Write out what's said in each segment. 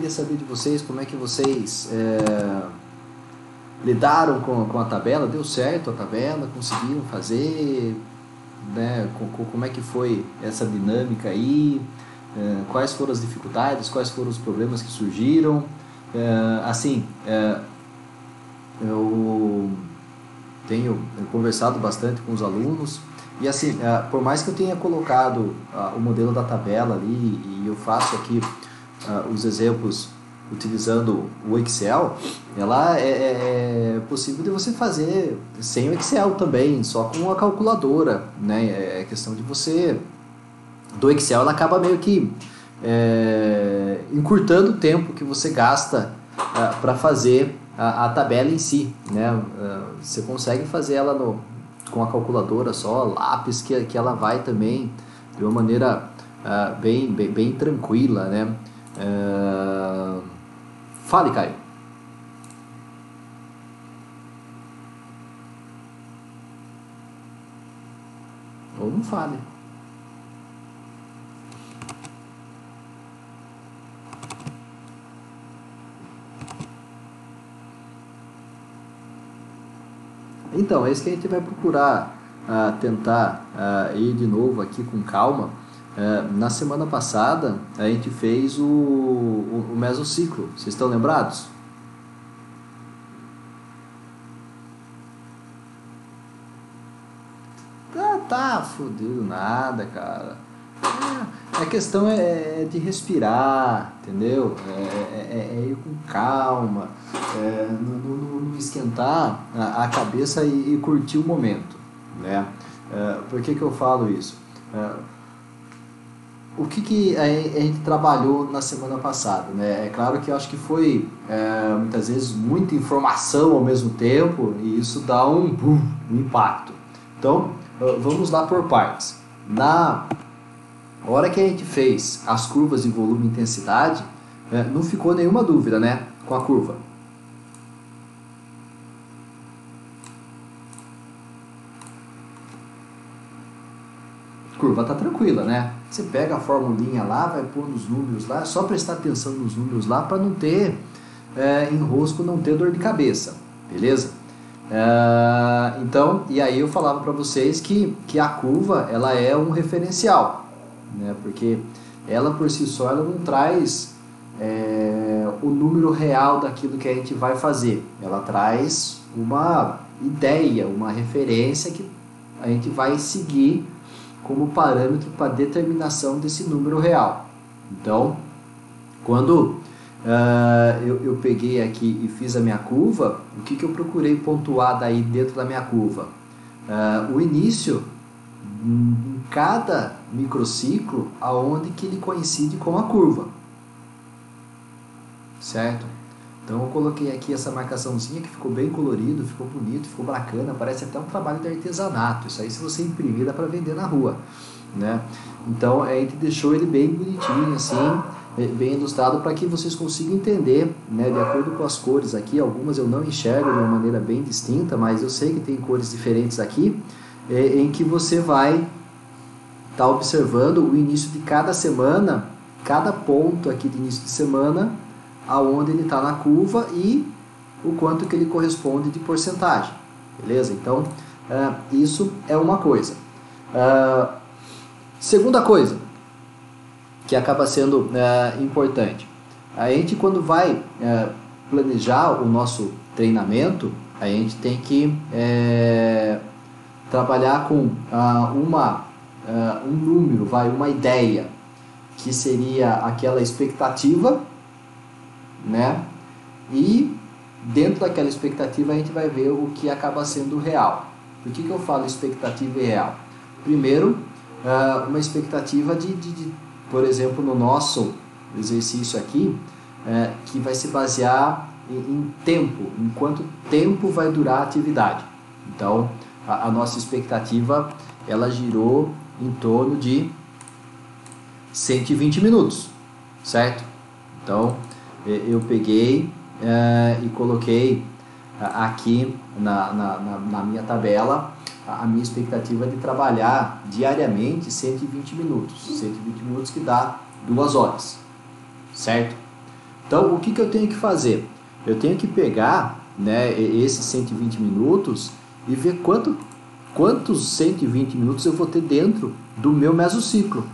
queria saber de vocês, como é que vocês lidaram com a tabela. Deu certo a tabela? Conseguiram fazer? Né? Como é que foi essa dinâmica aí? Quais foram as dificuldades? Quais foram os problemas que surgiram? Eu tenho conversado bastante com os alunos e assim, por mais que eu tenha colocado o modelo da tabela ali e eu faço aqui os exemplos utilizando o Excel, ela é possível de você fazer sem o Excel também, só com a calculadora, né? É questão de você... Do Excel, ela acaba meio que encurtando o tempo que você gasta para fazer a tabela em si, né? Você consegue fazer ela com a calculadora só, lápis, que ela vai também de uma maneira bem tranquila, né? Fale, Caio. Ou não fale. Então, é isso que a gente vai procurar tentar ir de novo aqui com calma. Na semana passada, a gente fez o mesociclo. Vocês estão lembrados? Tá fodido nada, cara. A questão é de respirar, entendeu? É ir com calma, não esquentar a cabeça e curtir o momento, né? Por que eu falo isso? O que a gente trabalhou na semana passada, né? É claro que eu acho que foi muitas vezes muita informação ao mesmo tempo e isso dá um impacto. Então, vamos lá por partes. Na hora que a gente fez as curvas de volume e intensidade, não ficou nenhuma dúvida, né, com a curva. Curva tá tranquila, né? Você pega a formulinha lá, vai pôr nos números lá, é só prestar atenção nos números lá para não ter enrosco, não ter dor de cabeça, beleza? Então, e aí eu falava para vocês que a curva ela é um referencial, né? Porque ela por si só ela não traz o número real daquilo que a gente vai fazer. Ela traz uma ideia, uma referência que a gente vai seguir como parâmetro para determinação desse número real. Então, quando eu peguei aqui e fiz a minha curva, o que eu procurei pontuar daí dentro da minha curva? O início em cada microciclo, aonde que ele coincide com a curva, certo? Então eu coloquei aqui essa marcaçãozinha que ficou bem colorido, ficou bonito, ficou bacana, parece até um trabalho de artesanato. Isso aí, se você imprimir, dá para vender na rua, né? Então a gente deixou ele bem bonitinho assim, bem ilustrado, para que vocês consigam entender, né, de acordo com as cores aqui. Algumas eu não enxergo de uma maneira bem distinta, mas eu sei que tem cores diferentes aqui, em que você vai estar observando o início de cada semana, cada ponto aqui de início de semana, aonde ele está na curva e o quanto que ele corresponde de porcentagem, beleza? Então, isso é uma coisa. Segunda coisa, que acaba sendo importante, a gente quando vai planejar o nosso treinamento, a gente tem que trabalhar com um número, uma ideia, que seria aquela expectativa, né? E dentro daquela expectativa a gente vai ver o que acaba sendo real. Por que eu falo expectativa e real? Primeiro, uma expectativa por exemplo, no nosso exercício aqui, que vai se basear em tempo, em quanto tempo vai durar a atividade. Então, a nossa expectativa, ela girou em torno de 120 minutos, certo? Então, eu peguei e coloquei aqui na minha tabela a minha expectativa de trabalhar diariamente 120 minutos. 120 minutos que dá 2 horas, certo? Então, o que eu tenho que fazer? Eu tenho que pegar, né, esses 120 minutos e ver quantos 120 minutos eu vou ter dentro do meu mesociclo.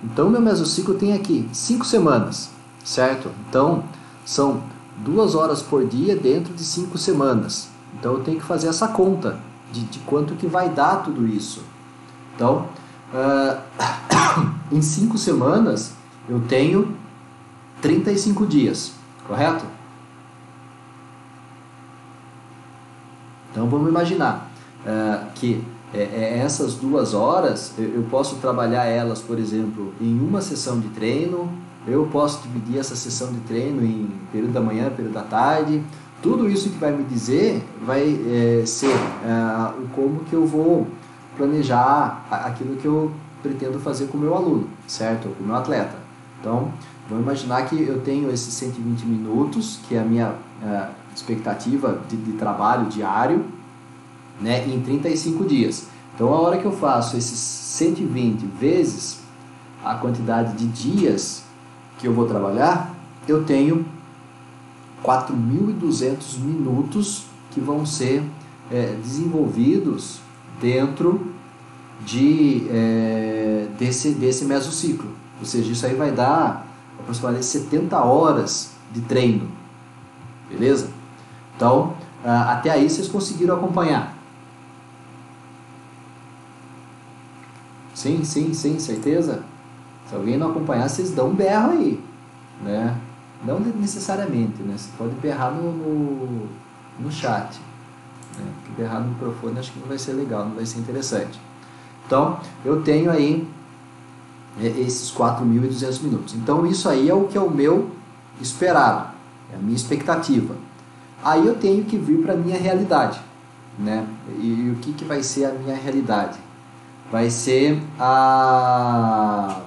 Então, o meu mesociclo tem aqui 5 semanas, certo? Então, são 2 horas por dia dentro de 5 semanas. Então, eu tenho que fazer essa conta de quanto que vai dar tudo isso. Então, em 5 semanas, eu tenho 35 dias, correto? Então, vamos imaginar que essas 2 horas, eu posso trabalhar elas, por exemplo, em uma sessão de treino, eu posso dividir essa sessão de treino em período da manhã, período da tarde. Tudo isso que vai me dizer vai ser o como que eu vou planejar aquilo que eu pretendo fazer com o meu aluno, certo? Com o meu atleta. Então, vamos imaginar que eu tenho esses 120 minutos, que é a minha expectativa de trabalho diário, né, em 35 dias. Então, a hora que eu faço esses 120 vezes a quantidade de dias que eu vou trabalhar, eu tenho 4.200 minutos que vão ser desenvolvidos dentro desse mesociclo. Ou seja, isso aí vai dar aproximadamente 70 horas de treino. Beleza? Então, até aí vocês conseguiram acompanhar? Sim, certeza? Se alguém não acompanhar, vocês dão um berro aí, né? Não necessariamente, né? Você pode berrar no chat, né? Porque berrar no microfone acho que não vai ser legal, não vai ser interessante. Então, eu tenho aí esses 4.200 minutos. Então, isso aí é o que é o meu esperado, é a minha expectativa. Aí eu tenho que vir para a minha realidade, né? E o que vai ser a minha realidade? Vai ser a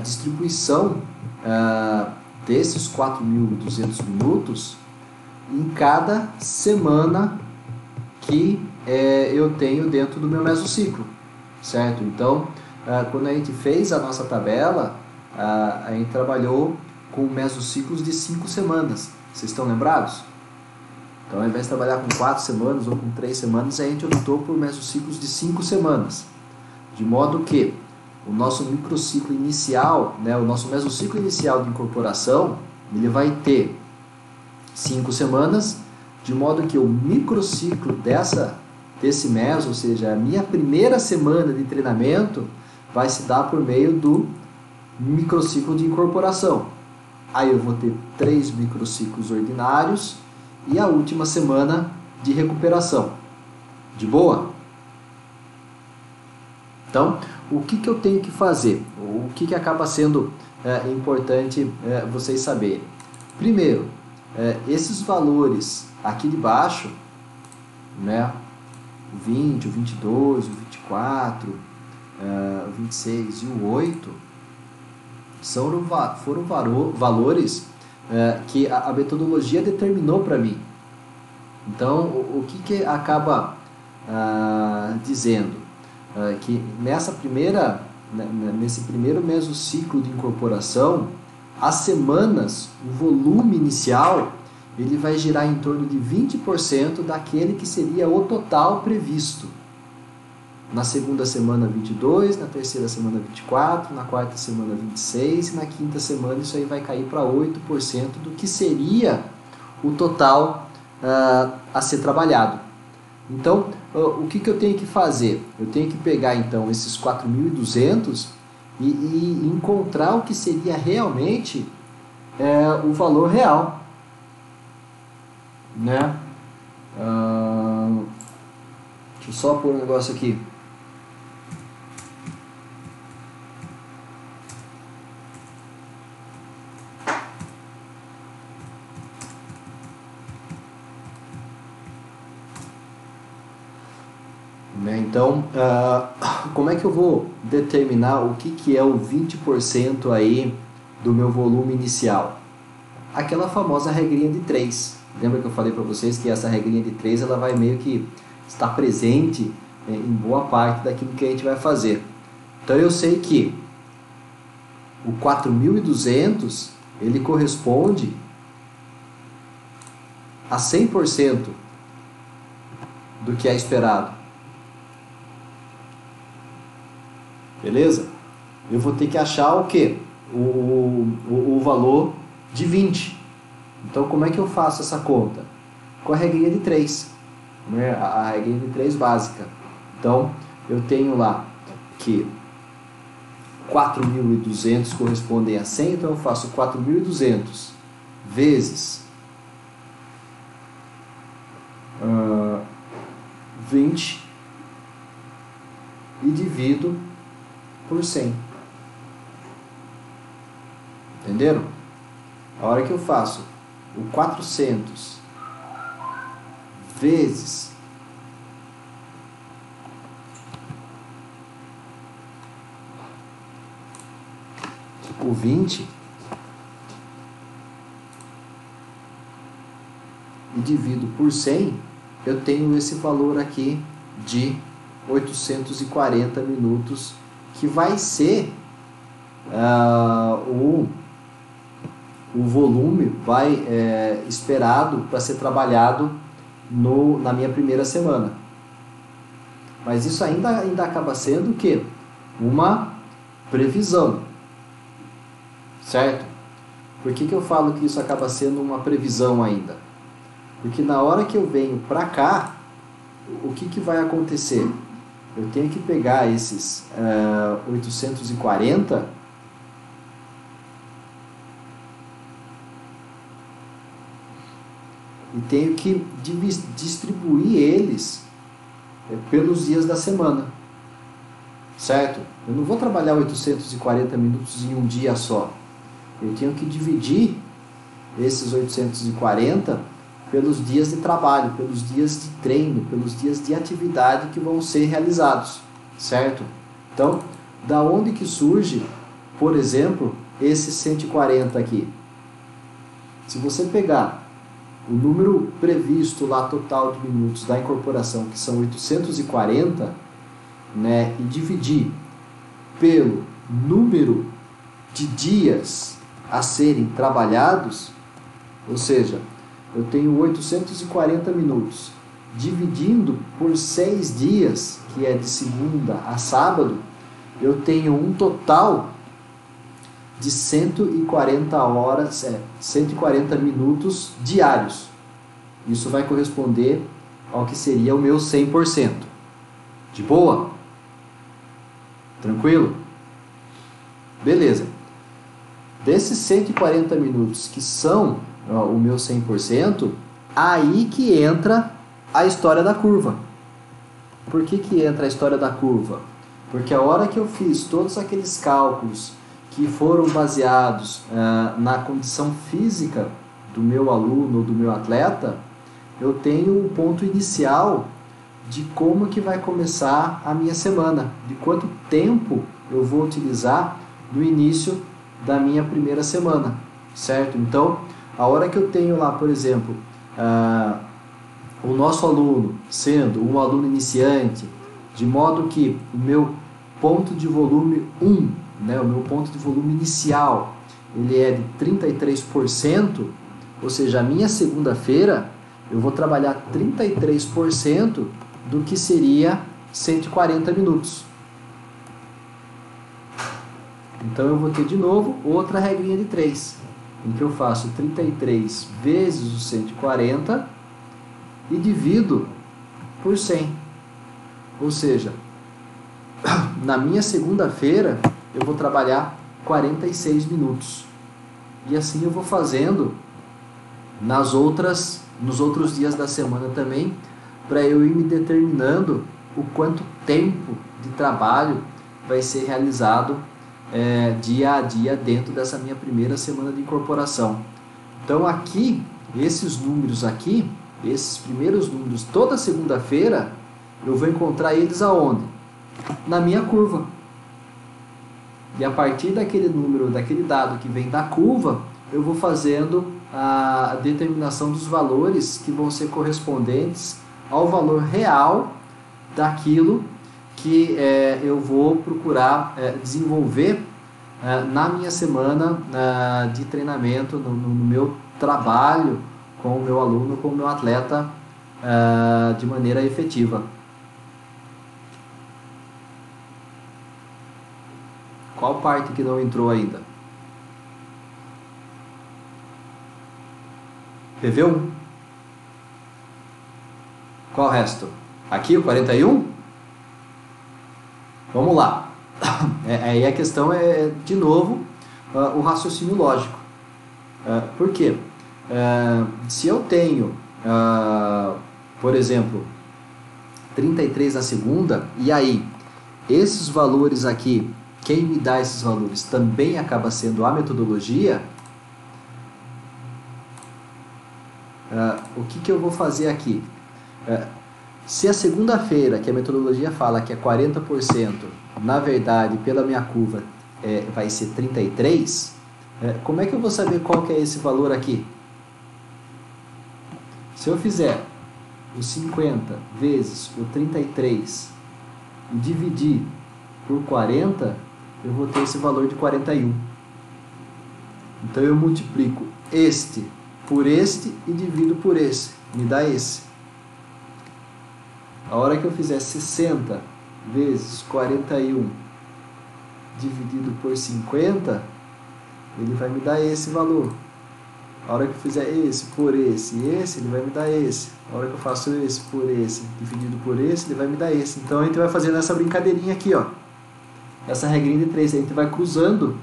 distribuição desses 4.200 minutos em cada semana que eu tenho dentro do meu mesociclo, certo? Então, quando a gente fez a nossa tabela, a gente trabalhou com mesociclos de 5 semanas. Vocês estão lembrados? Então, ao invés de trabalhar com 4 semanas ou com 3 semanas, a gente optou por mesociclos de 5 semanas. De modo que o nosso microciclo inicial, né, o nosso mesociclo inicial de incorporação, ele vai ter 5 semanas, de modo que o microciclo desse meso, ou seja, a minha primeira semana de treinamento, vai se dar por meio do microciclo de incorporação. Aí eu vou ter 3 microciclos ordinários e a última semana de recuperação. De boa? Então, o que eu tenho que fazer? O que acaba sendo importante vocês saberem? Primeiro, esses valores aqui de baixo, né, o 20, o 22, o 24, o 26 e o 8, foram valores que a metodologia determinou para mim. Então, o que acaba dizendo? Que nesse primeiro mesociclo de incorporação, as semanas, o volume inicial, ele vai girar em torno de 20% daquele que seria o total previsto. Na segunda semana 22, na terceira semana 24, na quarta semana 26 e na quinta semana isso aí vai cair para 8% do que seria o total a ser trabalhado. Então, o que eu tenho que fazer? Eu tenho que pegar então esses 4.200 e encontrar o que seria realmente o valor real, né? Deixa eu só pôr um negócio aqui. Então, como é que eu vou determinar o que é o 20% aí do meu volume inicial? Aquela famosa regrinha de 3. Lembra que eu falei para vocês que essa regrinha de 3 ela vai meio que estar presente em boa parte daquilo que a gente vai fazer. Então eu sei que o 4.200 ele corresponde a 100% do que é esperado. Beleza? Eu vou ter que achar o quê? O valor de 20. Então, como é que eu faço essa conta? Com a regrinha de 3. Né? A regrinha de 3 básica. Então, eu tenho lá que 4.200 correspondem a 100, então eu faço 4.200 vezes 20 e divido por 100. Entenderam? A hora que eu faço o 400 vezes o 20 e divido por 100, eu tenho esse valor aqui de 840 minutos, que vai ser o volume esperado para ser trabalhado na minha primeira semana. Mas isso ainda acaba sendo o quê? Uma previsão. Certo? Por que eu falo que isso acaba sendo uma previsão ainda? Porque na hora que eu venho para cá, o que vai acontecer? Eu tenho que pegar esses 840 e tenho que distribuir eles pelos dias da semana. Certo? Eu não vou trabalhar 840 minutos em um dia só. Eu tenho que dividir esses 840 pelos dias de trabalho, pelos dias de treino, pelos dias de atividade que vão ser realizados, certo? Então, da onde que surge, por exemplo, esse 140 aqui? Se você pegar o número previsto lá total de minutos da incorporação, que são 840, né, e dividir pelo número de dias a serem trabalhados, ou seja, eu tenho 840 minutos, dividindo por 6 dias, que é de segunda a sábado, eu tenho um total de 140 horas, 140 minutos diários. Isso vai corresponder ao que seria o meu 100%. De boa? Tranquilo? Beleza. Desses 140 minutos que são o meu 100%, aí que entra a história da curva. Por que entra a história da curva? Porque a hora que eu fiz todos aqueles cálculos que foram baseados na condição física do meu aluno ou do meu atleta, eu tenho o ponto inicial de como que vai começar a minha semana, de quanto tempo eu vou utilizar no início da minha primeira semana, certo? Então, a hora que eu tenho lá, por exemplo, o nosso aluno sendo um aluno iniciante, de modo que o meu ponto de volume 1, né, o meu ponto de volume inicial, ele é de 33%, ou seja, a minha segunda-feira eu vou trabalhar 33% do que seria 140 minutos. Então eu vou ter de novo outra regrinha de 3, em que eu faço 33 vezes os 140 e divido por 100. Ou seja, na minha segunda-feira eu vou trabalhar 46 minutos. E assim eu vou fazendo nos outros dias da semana também, para eu ir me determinando o quanto tempo de trabalho vai ser realizado dia a dia dentro dessa minha primeira semana de incorporação. Então aqui, esses números aqui, esses primeiros números, toda segunda-feira eu vou encontrar eles aonde? Na minha curva. E a partir daquele número, daquele dado que vem da curva, eu vou fazendo a determinação dos valores que vão ser correspondentes ao valor real daquilo que eu vou procurar desenvolver na minha semana de treinamento, no meu trabalho com o meu aluno, com o meu atleta de maneira efetiva. Qual parte que não entrou ainda? PV1? Qual o resto? Aqui o 41? Vamos lá. Aí a questão é, de novo, o raciocínio lógico. Por quê? Se eu tenho, por exemplo, 33 na segunda, e aí, esses valores aqui, quem me dá esses valores também acaba sendo a metodologia, o que eu vou fazer aqui? Se a segunda-feira, que a metodologia fala que é 40%, na verdade, pela minha curva, vai ser 33%, como é que eu vou saber qual que é esse valor aqui? Se eu fizer o 50 vezes o 33 e dividir por 40, eu vou ter esse valor de 41. Então eu multiplico este por este e divido por esse, me dá esse. A hora que eu fizer 60 vezes 41 dividido por 50, ele vai me dar esse valor. A hora que eu fizer esse por esse e esse, ele vai me dar esse. A hora que eu faço esse por esse dividido por esse, ele vai me dar esse. Então a gente vai fazendo essa brincadeirinha aqui, ó. Essa regrinha de 3, a gente vai cruzando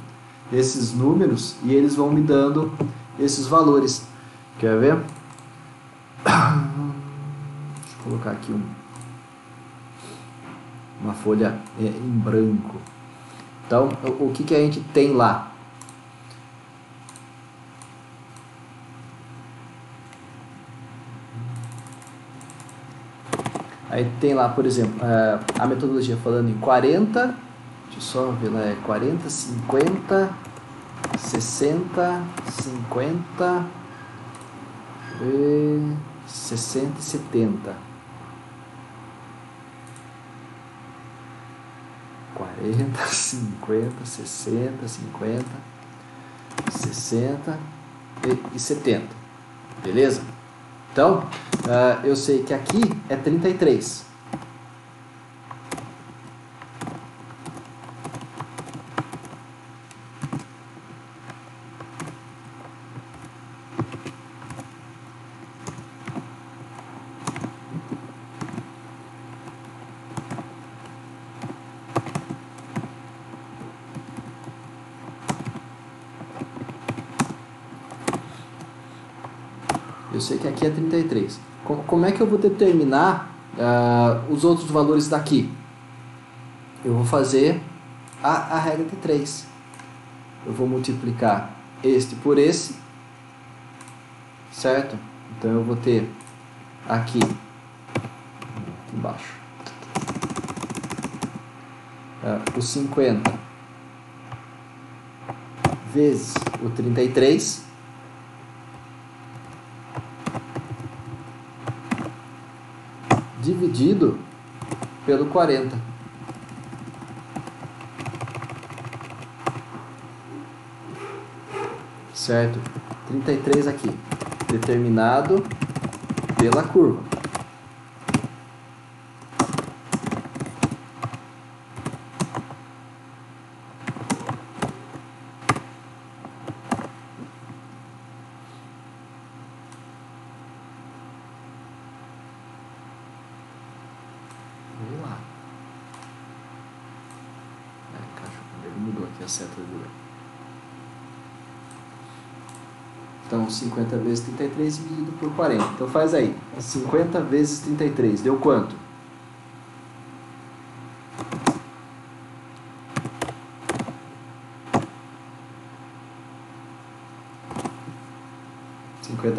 esses números e eles vão me dando esses valores. Quer ver? Deixa eu colocar aqui uma folha em branco. Então, o que a gente tem lá? Aí tem lá, por exemplo, a metodologia falando em 40, deixa eu só ver lá, 40, 50, 60, 50, 60 e 70. 40, 50, 60, 50, 60 e 70. Beleza? Então, eu sei que aqui é 33. Eu sei que aqui é 33. Como é que eu vou determinar os outros valores daqui? Eu vou fazer a regra de 3. Eu vou multiplicar este por esse, certo? Então eu vou ter aqui embaixo o 50 vezes o 33, dividido pelo 40. Certo? 33 aqui, determinado pela curva. Vamos lá. Ele mudou aqui a seta do... Então, 50 vezes 33 dividido por 40. Então, faz aí. 50 vezes 33. Deu quanto?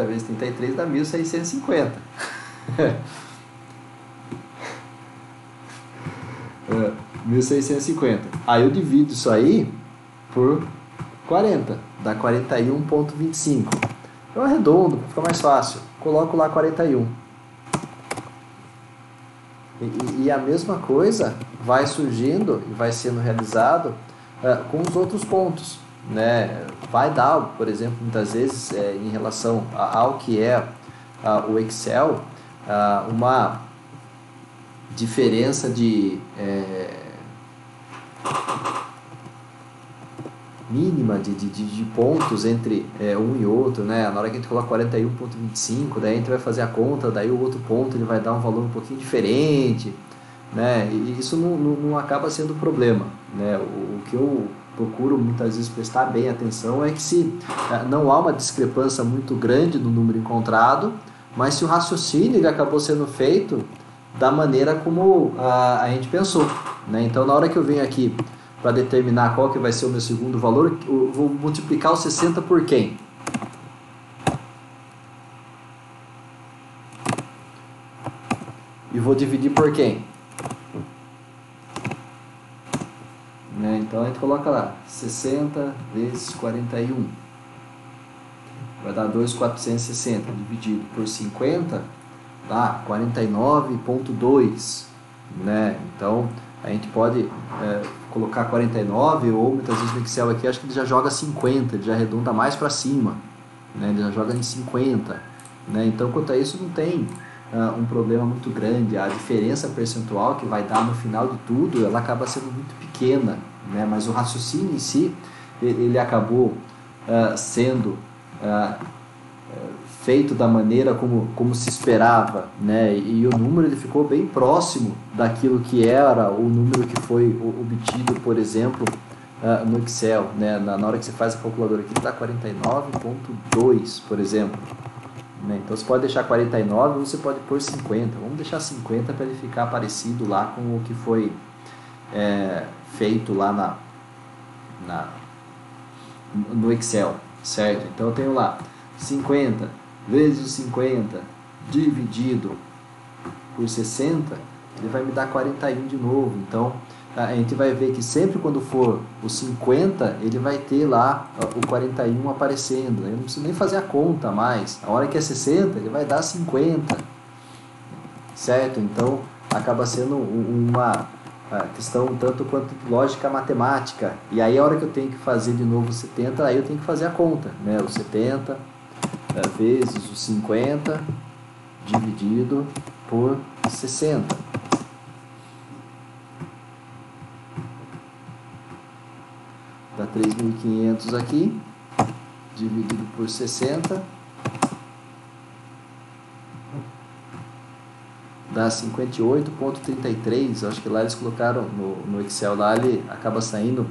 Vezes 33 dá 1.650. 1.650. Aí eu divido isso aí por 40. Dá 41,25. Eu arredondo, fica mais fácil. Coloco lá 41. E a mesma coisa vai surgindo e vai sendo realizado com os outros pontos, né? Vai dar, por exemplo, muitas vezes, em relação ao que é o Excel, uma diferença de mínima de pontos entre um e outro, né? Na hora que a gente coloca 41,25, daí a gente vai fazer a conta, daí o outro ponto ele vai dar um valor um pouquinho diferente, né? E isso não acaba sendo problema, né? O que eu procuro muitas vezes prestar bem atenção é que se não há uma discrepância muito grande no número encontrado, mas se o raciocínio ele acabou sendo feito da maneira como a gente pensou, né? Então, na hora que eu venho aqui para determinar qual que vai ser o meu segundo valor, eu vou multiplicar o 60 por quem? E vou dividir por quem? Né? Então a gente coloca lá, 60 vezes 41. Vai dar 2.460, dividido por 50, dá 49,2. Né? Então a gente pode colocar 49, ou muitas vezes no Excel aqui, acho que ele já joga 50, ele já arredonda mais para cima, né? Ele já joga em 50, né? Então quanto a isso não tem um problema muito grande. A diferença percentual que vai dar no final de tudo, ela acaba sendo muito pequena, né? Mas o raciocínio em si, ele acabou sendo feito da maneira como se esperava, né? E o número ele ficou bem próximo daquilo que era o número que foi obtido, por exemplo, no Excel, né? Na hora que você faz a calculadora aqui, dá 49,2, por exemplo, né? Então você pode deixar 49 ou você pode pôr 50. Vamos deixar 50 para ele ficar parecido lá com o que foi feito lá no Excel, certo? Então eu tenho lá 50 vezes 50 dividido por 60, ele vai me dar 41 de novo. Então a gente vai ver que sempre quando for o 50, ele vai ter lá o 41 aparecendo. Eu não preciso nem fazer a conta mais. A hora que é 60, ele vai dar 50, certo? Então acaba sendo uma questão tanto quanto de lógica matemática. E aí a hora que eu tenho que fazer de novo o 70, aí eu tenho que fazer a conta, né? O 70 vezes o 50 dividido por 60. Dá 3.500 aqui, dividido por 60. Dá 58,33. Acho que lá eles colocaram no Excel, lá ele acaba saindo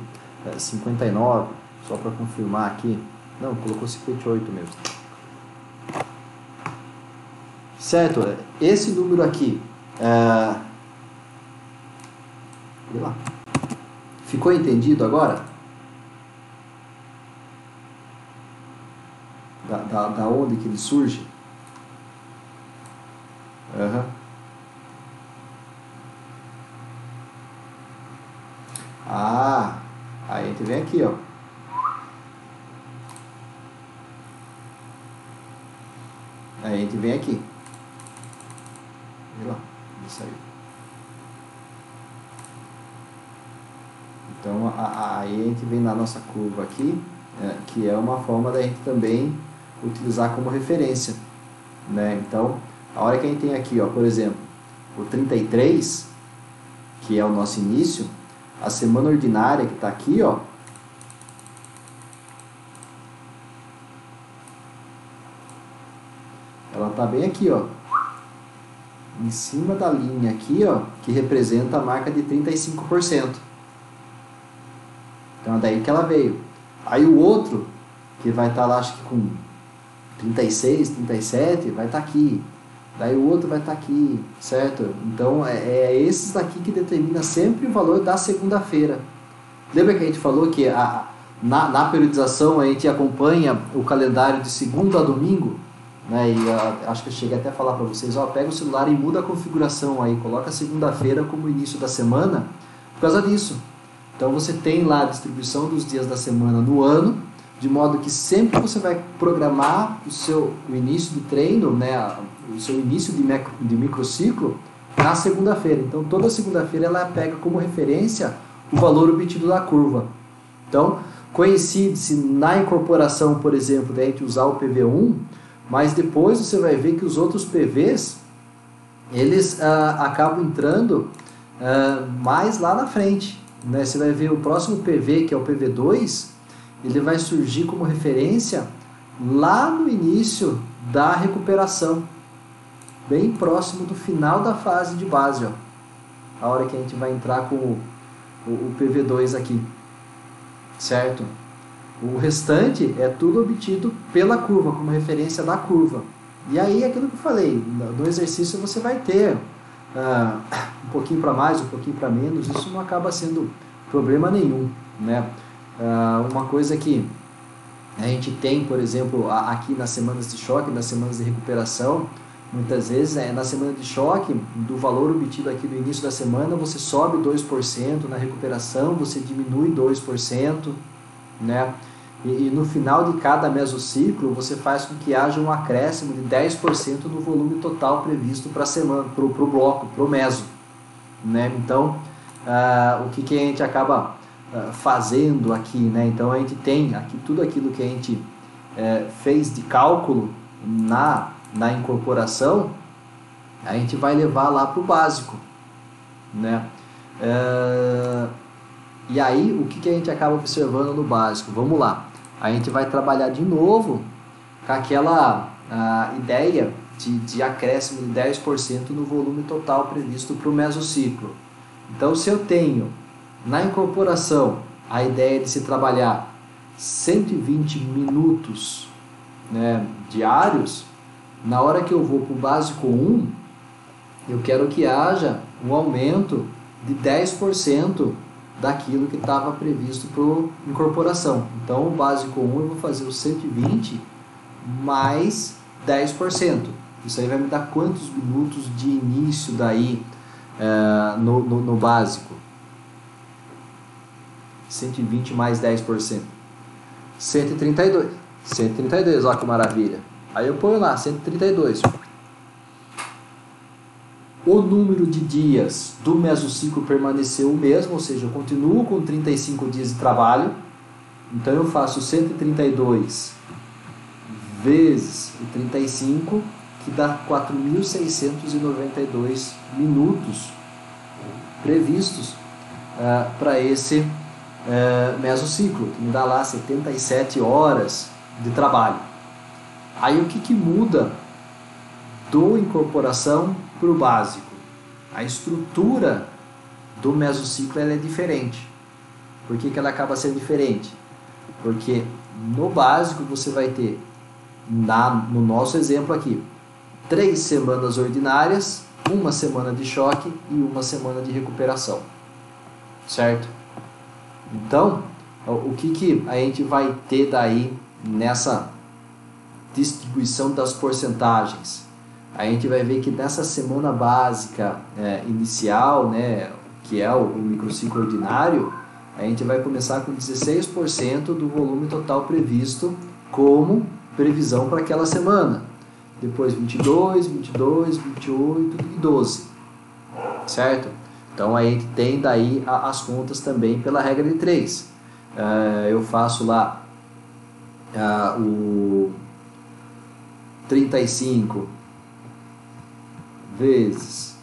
59, só para confirmar aqui. Não, colocou 58 mesmo. Certo? Esse número aqui, ficou entendido agora? Da onde que ele surge? Aí a gente vem aqui, ó. Aí a gente vem aqui. Vê lá, ele saiu. Então aí a gente vem na nossa curva aqui, que é uma forma da gente também utilizar como referência, né? Então a hora que a gente tem aqui, ó, por exemplo, o 33, que é o nosso início, a semana ordinária que está aqui, ó, ela está bem aqui, ó, em cima da linha aqui, ó, que representa a marca de 35%. Então é daí que ela veio. Aí o outro, que vai estar lá, acho que com 36, 37, vai estar aqui. Daí o outro vai estar aqui, certo? Então é esses daqui que determina sempre o valor da segunda-feira. Lembra que a gente falou que na periodização a gente acompanha o calendário de segunda a domingo? Né? E acho que eu cheguei até a falar para vocês, ó, pega o celular e muda a configuração aí, coloca segunda-feira como início da semana, por causa disso. Então você tem lá a distribuição dos dias da semana no ano, de modo que sempre você vai programar o início do treino, né, o seu início de microciclo na segunda-feira. Então toda segunda-feira ela pega como referência o valor obtido da curva. Então, coincide-se na incorporação, por exemplo, da gente usar o PV1, mas depois você vai ver que os outros PVs, eles acabam entrando mais lá na frente, né? Você vai ver o próximo PV, que é o PV2, ele vai surgir como referência lá no início da recuperação, bem próximo do final da fase de base, ó. A hora que a gente vai entrar com o PV2 aqui, certo? O restante é tudo obtido pela curva, como referência da curva. E aí, aquilo que eu falei, no exercício você vai ter um pouquinho para mais, um pouquinho para menos, isso não acaba sendo problema nenhum, né? Uma coisa que a gente tem, por exemplo, aqui nas semanas de choque, nas semanas de recuperação, muitas vezes na semana de choque, do valor obtido aqui no início da semana, você sobe 2%, na recuperação você diminui 2%, né? E no final de cada mesociclo, você faz com que haja um acréscimo de 10% no volume total previsto para a semana, para o bloco, para o meso, né? Então, o que a gente acaba fazendo aqui, né? Então, a gente tem aqui tudo aquilo que a gente fez de cálculo na incorporação, a gente vai levar lá para o básico, né? E aí, o que a gente acaba observando no básico? Vamos lá. A gente vai trabalhar de novo com aquela ideia de acréscimo de 10% no volume total previsto para o mesociclo. Então, se eu tenho na incorporação a ideia de se trabalhar 120 minutos, né, diários, na hora que eu vou para o básico 1, eu quero que haja um aumento de 10% daquilo que estava previsto para incorporação. Então, o básico 1 eu vou fazer o 120 mais 10%. Isso aí vai me dar quantos minutos de início daí no básico? 120 mais 10%. 132. 132, olha que maravilha. Aí eu ponho lá, 132. O número de dias do mesociclo permaneceu o mesmo, ou seja, eu continuo com 35 dias de trabalho. Então eu faço 132 vezes o 35, que dá 4.692 minutos previstos para esse mesociclo, que me dá lá 77 horas de trabalho. Aí o que muda do incorporação para o básico? A estrutura do mesociclo ela é diferente. Por que ela acaba sendo diferente? Porque no básico você vai ter, no nosso exemplo aqui, 3 semanas ordinárias, 1 semana de choque e 1 semana de recuperação, certo? Então, o que a gente vai ter daí nessa distribuição das porcentagens? A gente vai ver que nessa semana básica inicial, né, que é o microciclo ordinário, a gente vai começar com 16% do volume total previsto como previsão para aquela semana. Depois 22, 22, 28 e 12, certo? Então a gente tem daí as contas também pela regra de 3. Eu faço lá o 35 vezes...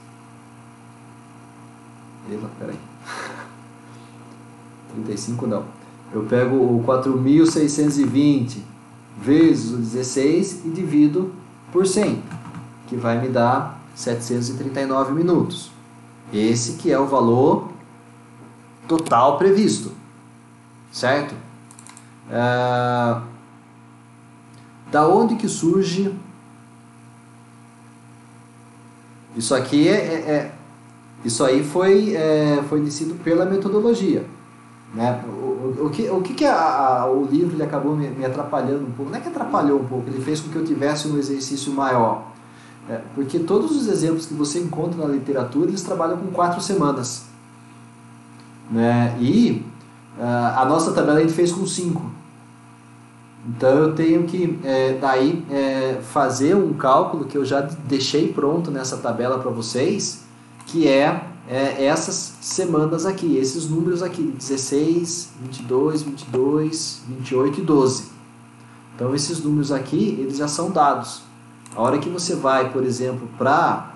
Peraí. 35 não. Eu pego o 4.620 vezes o 16 e divido por 100, que vai me dar 739 minutos. Esse que é o valor total previsto, certo? Da onde que surge isso aqui? Isso aí foi decidido pela metodologia, né? O que o livro ele acabou me atrapalhando um pouco? Não é que atrapalhou um pouco, ele fez com que eu tivesse um exercício maior. Porque todos os exemplos que você encontra na literatura, eles trabalham com 4 semanas. Né? E a nossa tabela a gente fez com 5. Então eu tenho que fazer um cálculo que eu já deixei pronto nessa tabela para vocês, que é essas semanas aqui, esses números aqui, 16, 22, 22, 28 e 12. Então esses números aqui, eles já são dados. A hora que você vai, por exemplo, para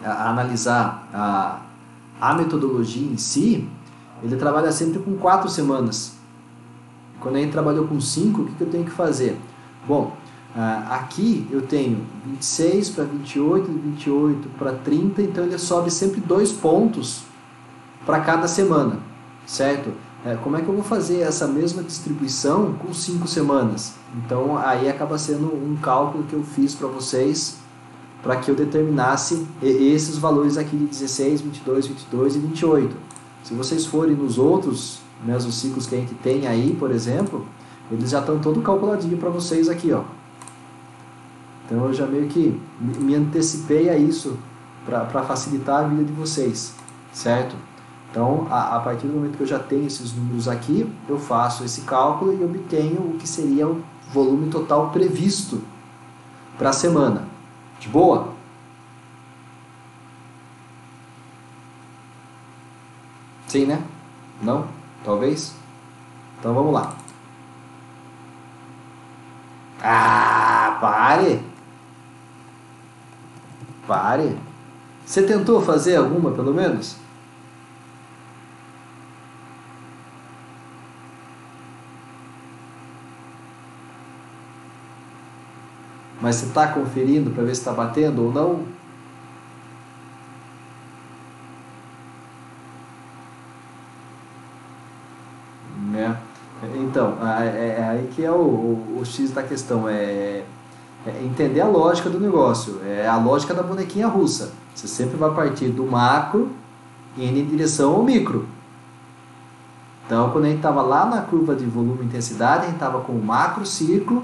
analisar a metodologia em si, ele trabalha sempre com 4 semanas. Quando a gente trabalhou com 5, o que eu tenho que fazer? Bom, aqui eu tenho 26 para 28, 28 para 30, então ele sobe sempre 2 pontos para cada semana, certo? Como é que eu vou fazer essa mesma distribuição com 5 semanas? Então aí acaba sendo um cálculo que eu fiz para vocês, para que eu determinasse esses valores aqui de 16, 22, 22 e 28. Se vocês forem nos outros mesociclos que a gente tem aí, por exemplo, eles já estão todo calculadinho para vocês aqui, ó. Então eu já meio que me antecipei a isso para facilitar a vida de vocês, certo? Então, a partir do momento que eu já tenho esses números aqui, eu faço esse cálculo e obtenho o que seria o volume total previsto para a semana. De boa? Sim, né? Não? Talvez? Então vamos lá. Pare! Pare! Você tentou fazer alguma, pelo menos? Mas você está conferindo para ver se está batendo ou não? Né? Então, é aí que é o X da questão. É entender a lógica do negócio. É a lógica da bonequinha russa. Você sempre vai partir do macro e indo em direção ao micro. Então, quando a gente estava lá na curva de volume e intensidade, a gente estava com o macro ciclo.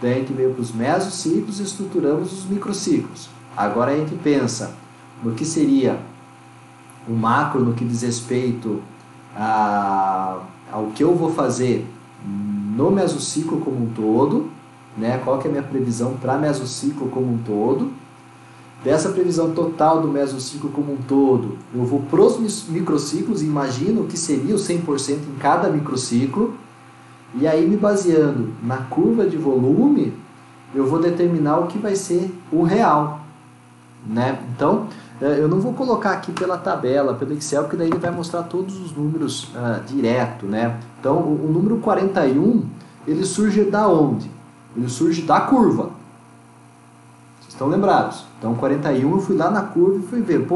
Daí a gente veio para os mesociclos e estruturamos os microciclos. Agora a gente pensa no que seria o macro no que diz respeito ao que eu vou fazer no mesociclo como um todo, né? Qual que é a minha previsão para mesociclo como um todo. Dessa previsão total do mesociclo como um todo, eu vou para os microciclos e imagino o que seria o 100% em cada microciclo. E aí, me baseando na curva de volume, eu vou determinar o que vai ser o real, né? Então, eu não vou colocar aqui pela tabela, pelo Excel, porque daí ele vai mostrar todos os números direto, né? Então, o número 41, ele surge da onde? Ele surge da curva. Vocês estão lembrados? Então, 41, eu fui lá na curva e fui ver,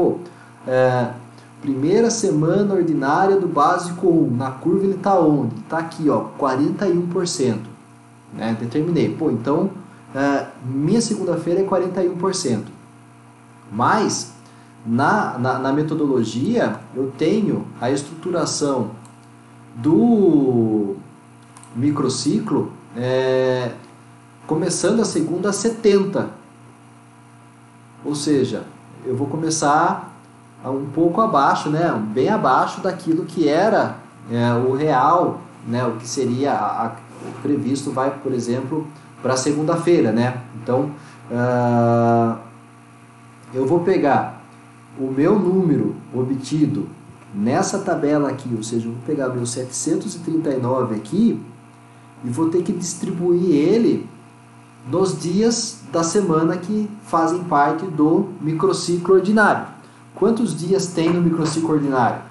primeira semana ordinária do básico 1, na curva ele está onde? Está aqui, ó, 41%. Né? Determinei. Então, minha segunda-feira é 41%. Mas, na metodologia, eu tenho a estruturação do microciclo começando a segunda a 70. Ou seja, eu vou começar um pouco abaixo, né, bem abaixo daquilo que era o real, né, o que seria o previsto vai, por exemplo, para segunda-feira, né? Então, eu vou pegar o meu número obtido nessa tabela aqui, ou seja, eu vou pegar meu 739 aqui e vou ter que distribuir ele nos dias da semana que fazem parte do microciclo ordinário. Quantos dias tem no microciclo ordinário?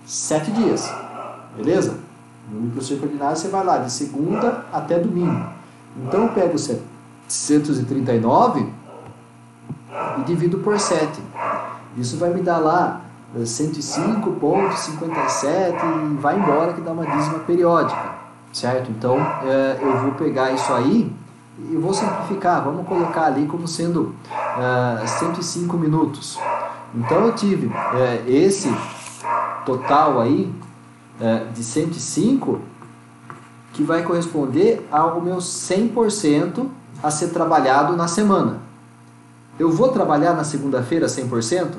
7 dias. Beleza? No microciclo ordinário você vai lá de segunda até domingo. Então eu pego 739 e divido por 7. Isso vai me dar lá 105,57 e vai embora que dá uma dízima periódica. Certo? Então eu vou pegar isso aí e vou simplificar, vamos colocar ali como sendo 105 minutos. Então eu tive esse total aí de 105 que vai corresponder ao meu 100% a ser trabalhado na semana. Eu vou trabalhar na segunda-feira 100%?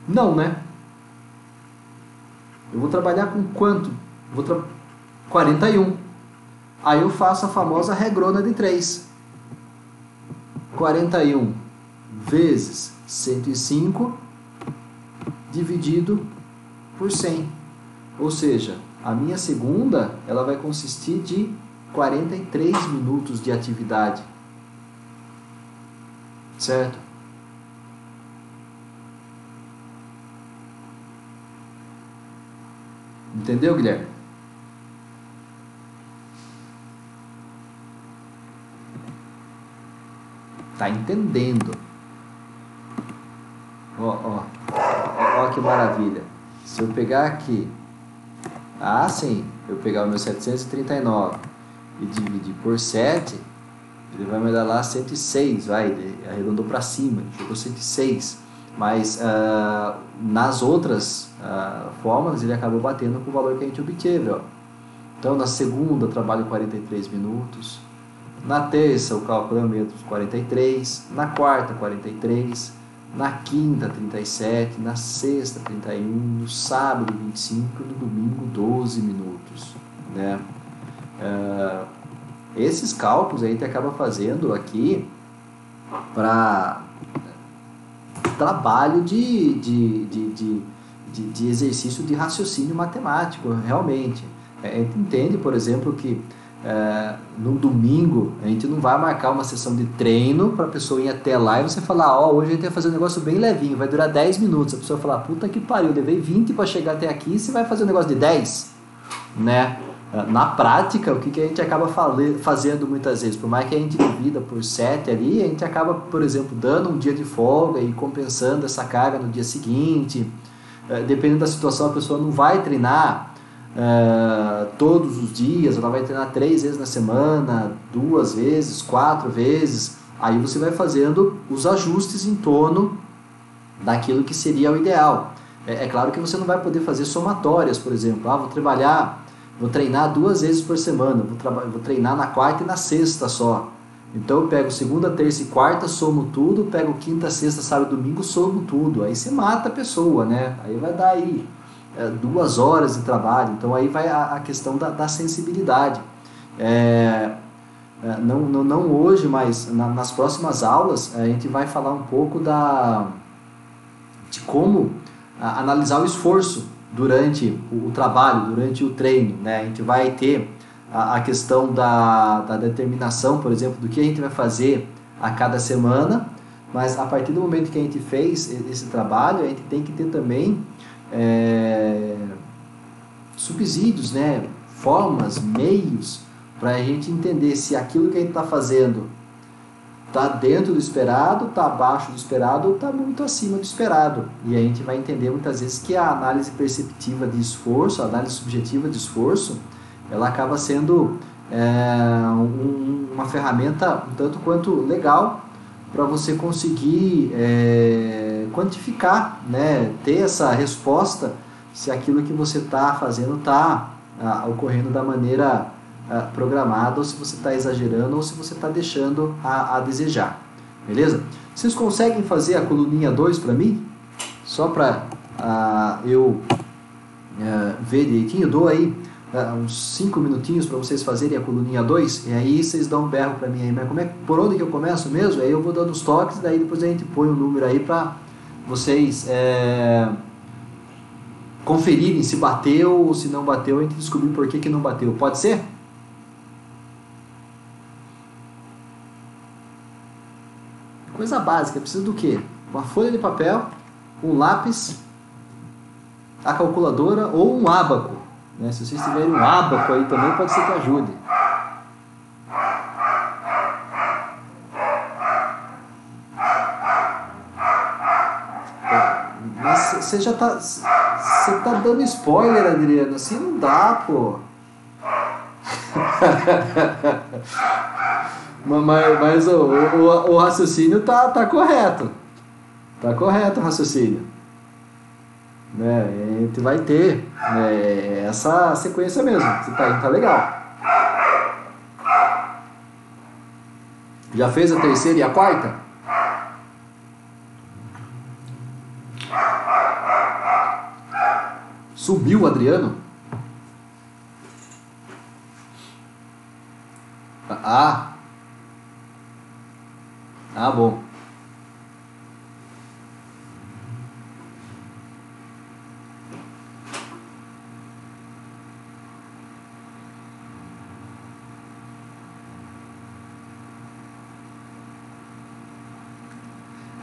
Não, né? Eu vou trabalhar com quanto? 41. Aí eu faço a famosa regrona de 3. 41 vezes 105 dividido por 100. Ou seja, a minha segunda ela vai consistir de 43 minutos de atividade. Certo? Entendeu, Guilherme? Tá entendendo? Ó que maravilha. Se eu pegar aqui, sim, eu pegar o meu 739 e dividir por 7, ele vai me dar lá 106, ele arredondou para cima, ele chegou 106. Mas nas outras fórmulas ele acabou batendo com o valor que a gente obteve. Ó. Então na segunda eu trabalho 43 minutos, na terça o cálculo é o mesmo, 43, na quarta 43, na quinta 37, na sexta 31, no sábado 25 e no domingo 12 minutos. Né? Esses cálculos a gente acaba fazendo aqui para trabalho de exercício de raciocínio matemático, realmente. A gente entende, por exemplo, que no domingo a gente não vai marcar uma sessão de treino para a pessoa ir até lá e você falar, hoje a gente vai fazer um negócio bem levinho, vai durar 10 minutos. A pessoa falar, puta que pariu, eu levei 20 para chegar até aqui e você vai fazer um negócio de 10? Né? Na prática, o que a gente acaba fazendo muitas vezes, por mais que a gente divida por 7 ali, a gente acaba, por exemplo, dando um dia de folga e compensando essa carga no dia seguinte. Dependendo da situação, a pessoa não vai treinar todos os dias, ela vai treinar 3 vezes na semana, 2 vezes, 4 vezes. Aí você vai fazendo os ajustes em torno daquilo que seria o ideal. É claro que você não vai poder fazer somatórias, por exemplo. Vou treinar 2 vezes por semana, vou treinar na quarta e na sexta só. Então eu pego segunda, terça e quarta, somo tudo, pego quinta, sexta, sábado e domingo, somo tudo. Aí você mata a pessoa, né? Aí vai dar aí 2 horas de trabalho. Então aí vai a questão da sensibilidade. Não hoje, mas nas próximas aulas a gente vai falar um pouco de como analisar o esforço durante o trabalho, durante o treino, né? A gente vai ter a questão da determinação, por exemplo, do que a gente vai fazer a cada semana, mas a partir do momento que a gente fez esse trabalho, a gente tem que ter também subsídios, né? Formas, meios, para a gente entender se aquilo que a gente está fazendo está dentro do esperado, está abaixo do esperado ou está muito acima do esperado. E a gente vai entender muitas vezes que a análise perceptiva de esforço, a análise subjetiva de esforço, ela acaba sendo uma ferramenta um tanto quanto legal para você conseguir quantificar, né, ter essa resposta se aquilo que você está fazendo está ocorrendo da maneira programada, ou se você está exagerando, ou se você está deixando a desejar. Beleza? Vocês conseguem fazer a coluninha 2 para mim? Só para eu ver direitinho. Dou aí uns 5 minutinhos para vocês fazerem a coluninha 2, e aí vocês dão um berro para mim aí. Mas por onde que eu começo mesmo? Aí eu vou dando os toques, daí depois a gente põe um número aí para vocês conferirem se bateu ou se não bateu, a gente descobrir por que não bateu. Pode ser? Coisa básica, precisa do quê? Uma folha de papel, um lápis, a calculadora ou um ábaco. Né? Se vocês tiverem um ábaco aí também, pode ser que ajude. Mas você já tá... Você tá dando spoiler, Adriano. Assim não dá, pô. Mas o raciocínio tá correto. Tá correto o raciocínio. Né? A gente vai ter essa sequência mesmo. Tá legal. Já fez a terceira e a quarta? Subiu o Adriano? Ah, bom.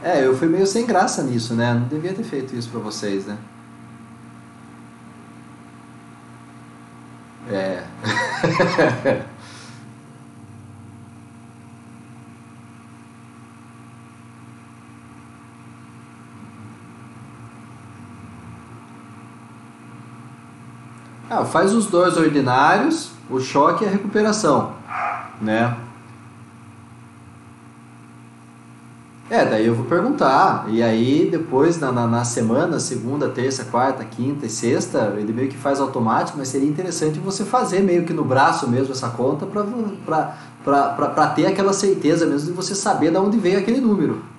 Eu fui meio sem graça nisso, né? Não devia ter feito isso pra vocês, né? É. Faz os dois ordinários, o choque e a recuperação, né? Daí eu vou perguntar. E aí depois na semana, segunda, terça, quarta, quinta e sexta, ele meio que faz automático, mas seria interessante você fazer meio que no braço mesmo essa conta para ter aquela certeza mesmo de você saber de onde veio aquele número.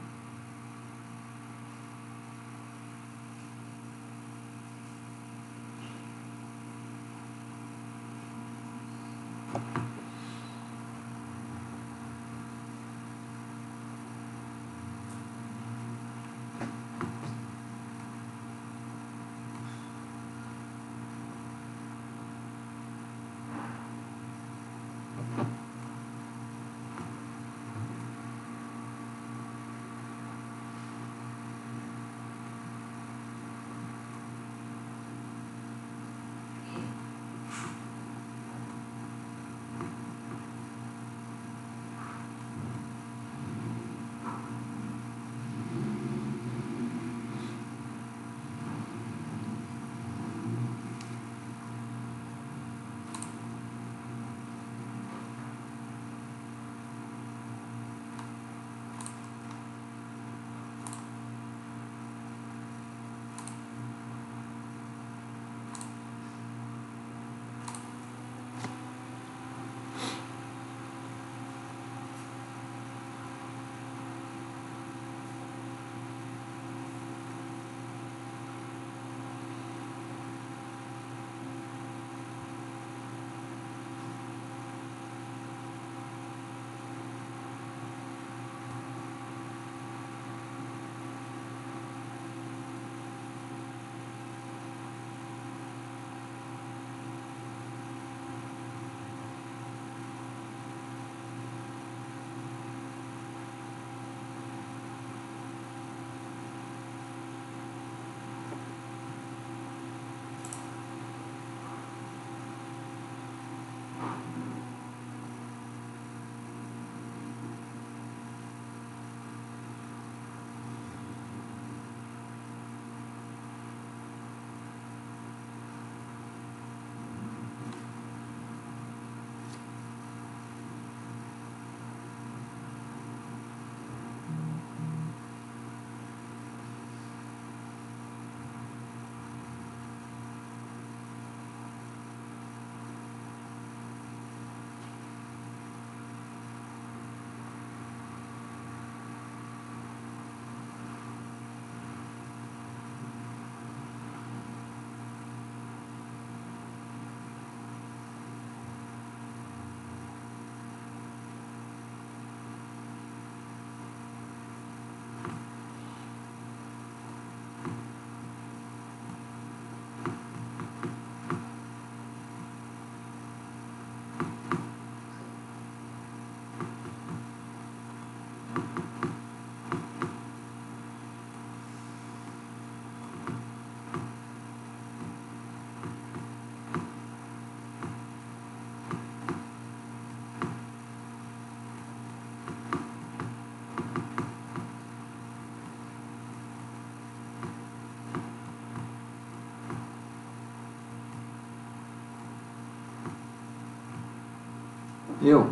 Eu.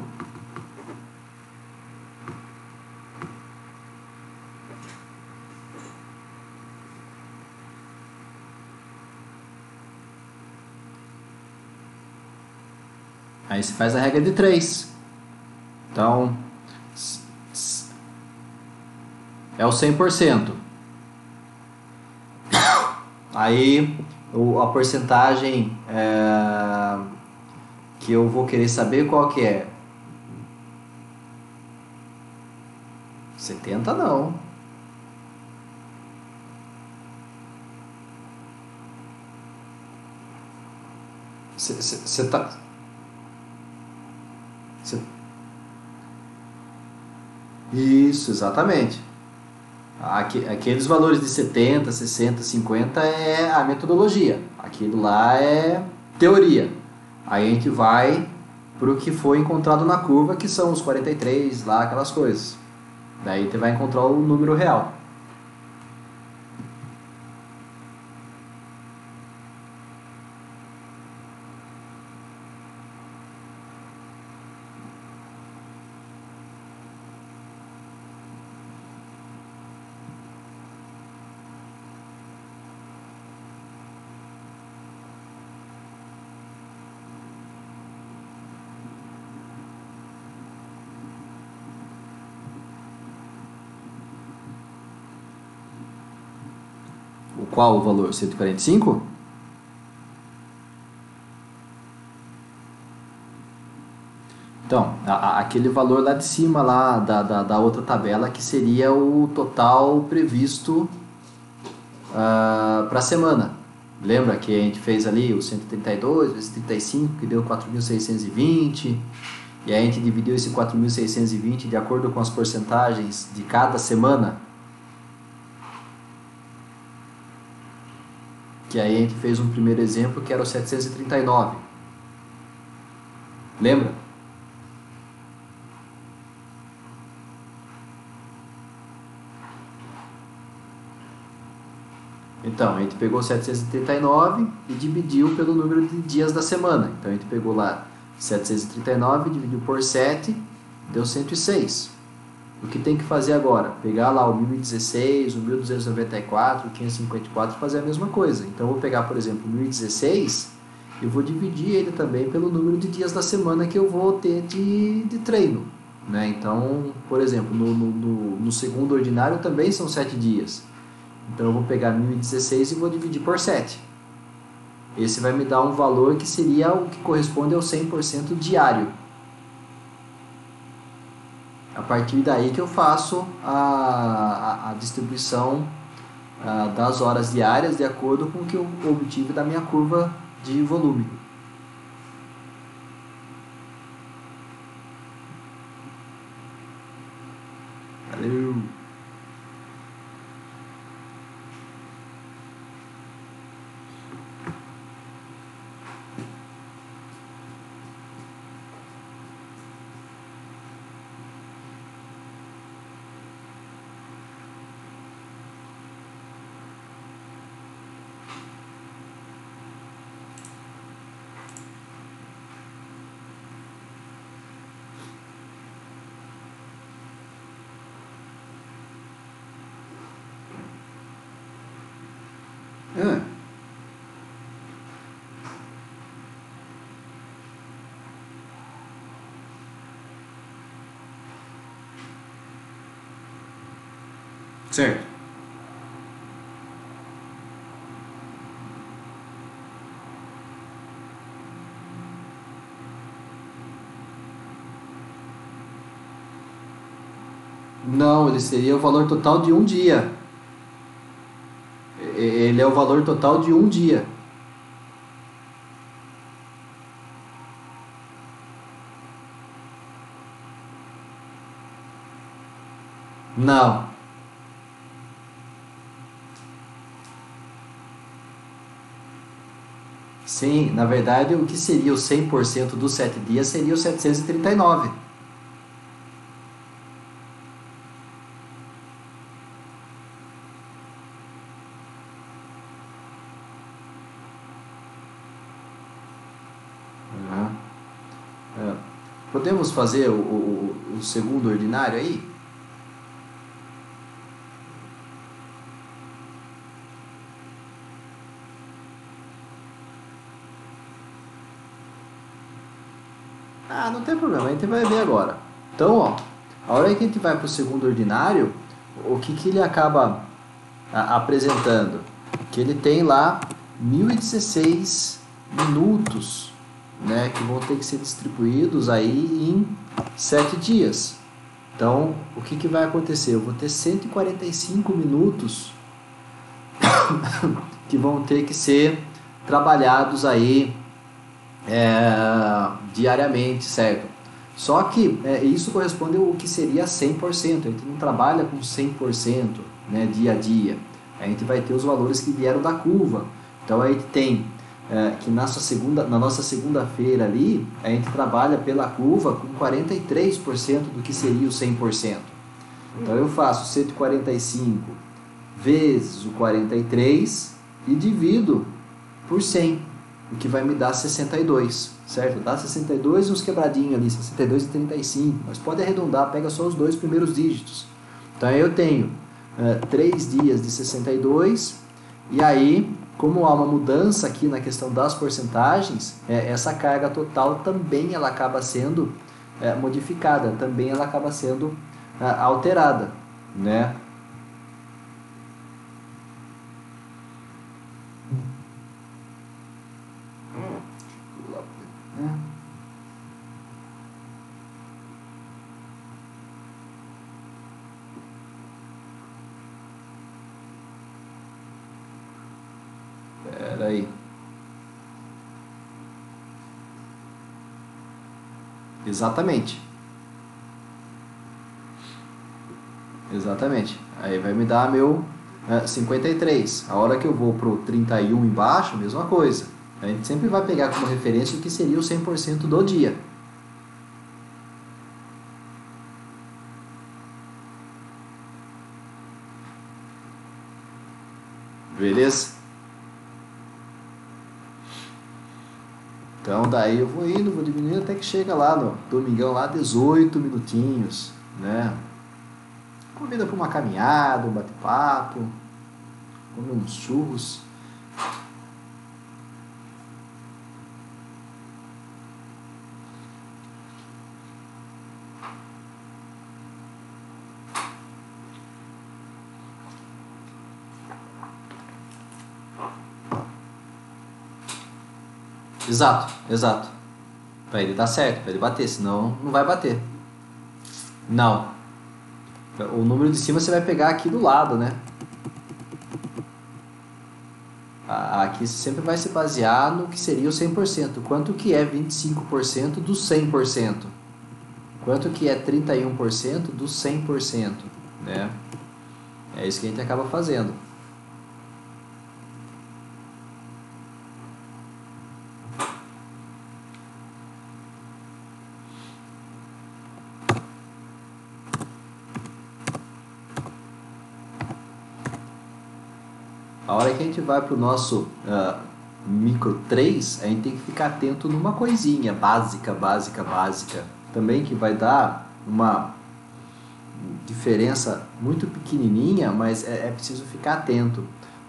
Aí você faz a regra de 3. Então, é o 100%. Aí, a porcentagem que eu vou querer saber qual que é. 70 não. Você tá... Isso, exatamente. Aqueles valores de 70, 60, 50 é a metodologia. Aquilo lá é teoria. Aí a gente vai para o que foi encontrado na curva, que são os 43, lá, aquelas coisas. Daí você vai encontrar o número real. Qual o valor? 145? Então, aquele valor lá de cima lá da outra tabela, que seria o total previsto para a semana. Lembra que a gente fez ali o 132 vezes 35, que deu 4.620, e aí a gente dividiu esse 4.620 de acordo com as porcentagens de cada semana? Que aí a gente fez um primeiro exemplo que era o 739. Lembra? Então, a gente pegou 739 e dividiu pelo número de dias da semana. Então, a gente pegou lá 739, dividiu por 7, deu 106. O que tem que fazer agora? Pegar lá o 1016, o 1294, o 554 e fazer a mesma coisa. Então, eu vou pegar, por exemplo, o 1016 e vou dividir ele também pelo número de dias da semana que eu vou ter de treino. Né? Então, por exemplo, no segundo ordinário também são 7 dias. Então, eu vou pegar 1016 e vou dividir por 7. Esse vai me dar um valor que seria o que corresponde ao 100% diário. A partir daí que eu faço a distribuição das horas diárias de acordo com o que eu obtive da minha curva de volume. Valeu! Certo. Não, ele seria o valor total de um dia. Ele é o valor total de um dia. Não. Sim, na verdade, o que seria o 100% dos 7 dias seria o 739. Podemos fazer o segundo ordinário aí? Ah, não tem problema, a gente vai ver agora. Então, ó, a hora que a gente vai para o segundo ordinário, o que ele acaba apresentando? Que ele tem lá 1016 minutos, né, que vão ter que ser distribuídos aí em 7 dias. Então, o que vai acontecer? Eu vou ter 145 minutos que vão ter que ser trabalhados aí diariamente, certo? Só que isso corresponde ao que seria 100%. A gente não trabalha com 100%, né, dia a dia. A gente vai ter os valores que vieram da curva. Então a gente tem que na nossa segunda-feira ali, a gente trabalha pela curva com 43% do que seria o 100%. Então eu faço 145 vezes o 43 e divido por 100, o que vai me dar 62, certo? Dá 62 e uns quebradinhos ali, 62 e 35, mas pode arredondar, pega só os dois primeiros dígitos. Então aí eu tenho 3 dias de 62, e aí, como há uma mudança aqui na questão das porcentagens, essa carga total também ela acaba sendo modificada, também ela acaba sendo alterada, né? Espera aí. Exatamente. Exatamente. Aí vai me dar meu 53. A hora que eu vou pro 31 embaixo, mesma coisa. A gente sempre vai pegar como referência o que seria o 100% do dia. Beleza? Então daí eu vou indo, vou diminuindo até que chega lá no domingão lá 18 minutinhos, né? Convida para uma caminhada, um bate-papo, comer uns churros. Exato, exato. Para ele dar certo, para ele bater, senão não vai bater. Não. O número de cima você vai pegar aqui do lado, né? Aqui você sempre vai se basear no que seria o 100%. Quanto que é 25% do 100%? Quanto que é 31% do 100%? Né? É isso que a gente acaba fazendo. A hora que a gente vai para o nosso micro 3, a gente tem que ficar atento numa coisinha básica, também que vai dar uma diferença muito pequenininha, mas é preciso ficar atento.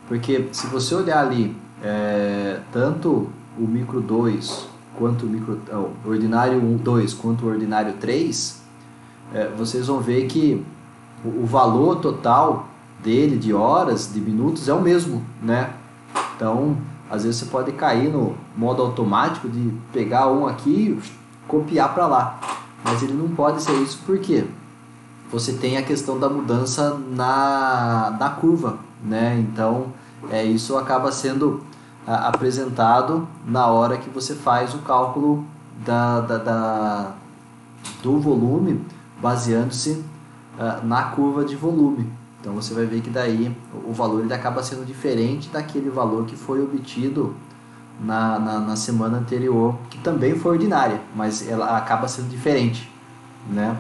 Porque se você olhar ali, tanto o micro 2, quanto o ordinário 1, 2, quanto o ordinário 3, vocês vão ver que o valor total dele, de horas, de minutos, é o mesmo, né? Então, às vezes você pode cair no modo automático de pegar um aqui e copiar para lá. Mas ele não pode ser isso porque você tem a questão da mudança na curva, né? Então, isso acaba sendo apresentado na hora que você faz o cálculo do volume, baseando-se na curva de volume. Então você vai ver que daí o valor ele acaba sendo diferente daquele valor que foi obtido na semana anterior, que também foi ordinária, mas ela acaba sendo diferente, né?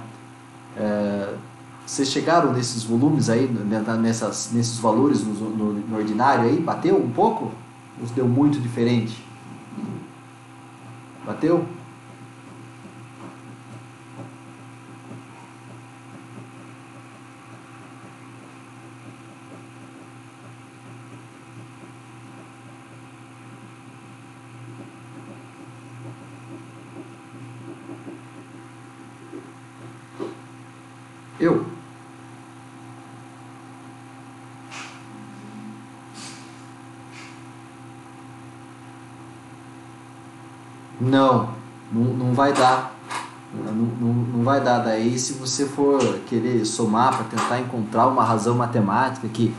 Vocês chegaram nesses volumes aí, nesses valores no ordinário aí? Bateu um pouco? Ou deu muito diferente? Bateu? Eu? Não vai dar. Não vai dar. Daí, se você for querer somar para tentar encontrar uma razão matemática que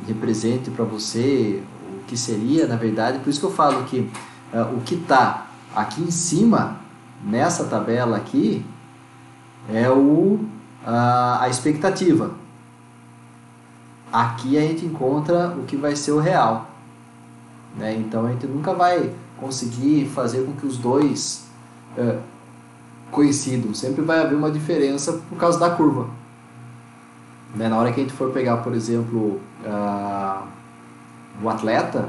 represente para você o que seria, na verdade, por isso que eu falo que o que está aqui em cima, nessa tabela aqui, é a expectativa. Aqui a gente encontra o que vai ser o real, né? Então a gente nunca vai conseguir fazer com que os dois coincidam. Sempre vai haver uma diferença por causa da curva, né? Na hora que a gente for pegar, por exemplo, o atleta,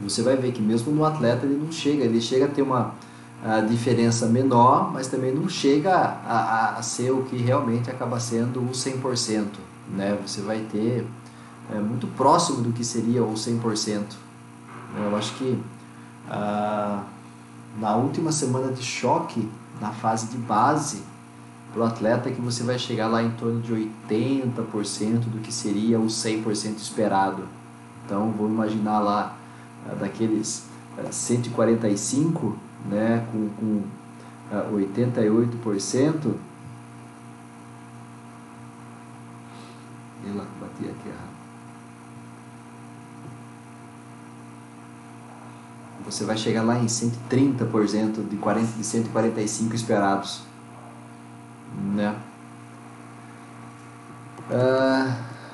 você vai ver que mesmo no atleta ele chega a ter uma diferença menor, mas também não chega a ser o que realmente acaba sendo o 100%, né? Você vai ter muito próximo do que seria o 100%. Eu acho que na última semana de choque, na fase de base, para o atleta que você vai chegar lá em torno de 80% do que seria o 100% esperado. Então, vou imaginar lá daqueles 145, né, com 88%. Ela bati aqui errado. Você vai chegar lá em 130% de 145 esperados, né?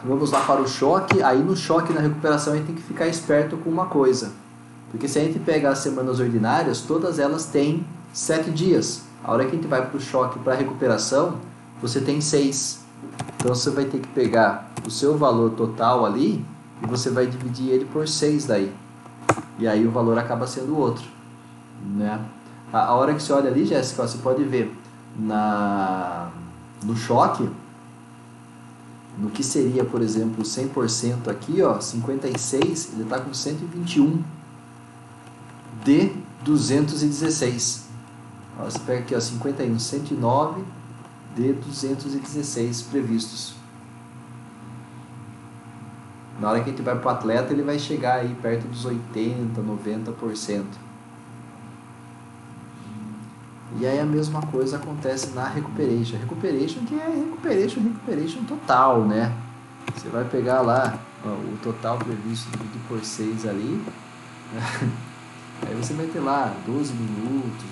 Vamos lá para o choque. Aí no choque, na recuperação, a gente tem que ficar esperto com uma coisa, porque se a gente pegar as semanas ordinárias, todas elas têm 7 dias. A hora que a gente vai para o choque, para a recuperação, você tem 6. Então você vai ter que pegar o seu valor total ali e você vai dividir ele por 6 daí. E aí o valor acaba sendo outro, né? A hora que você olha ali, Jéssica, você pode ver no choque, no que seria, por exemplo, 100% aqui, ó, 56, ele está com 121 de 216. Ó, você pega aqui, ó, 51, 109 de 216 previstos. Na hora que a gente vai para o atleta, ele vai chegar aí perto dos 80%, 90%. E aí a mesma coisa acontece na recuperation. Recuperation que é recuperation total, né? Você vai pegar lá ó, o total previsto dividido por 6 ali. Aí você vai ter lá 12 minutos,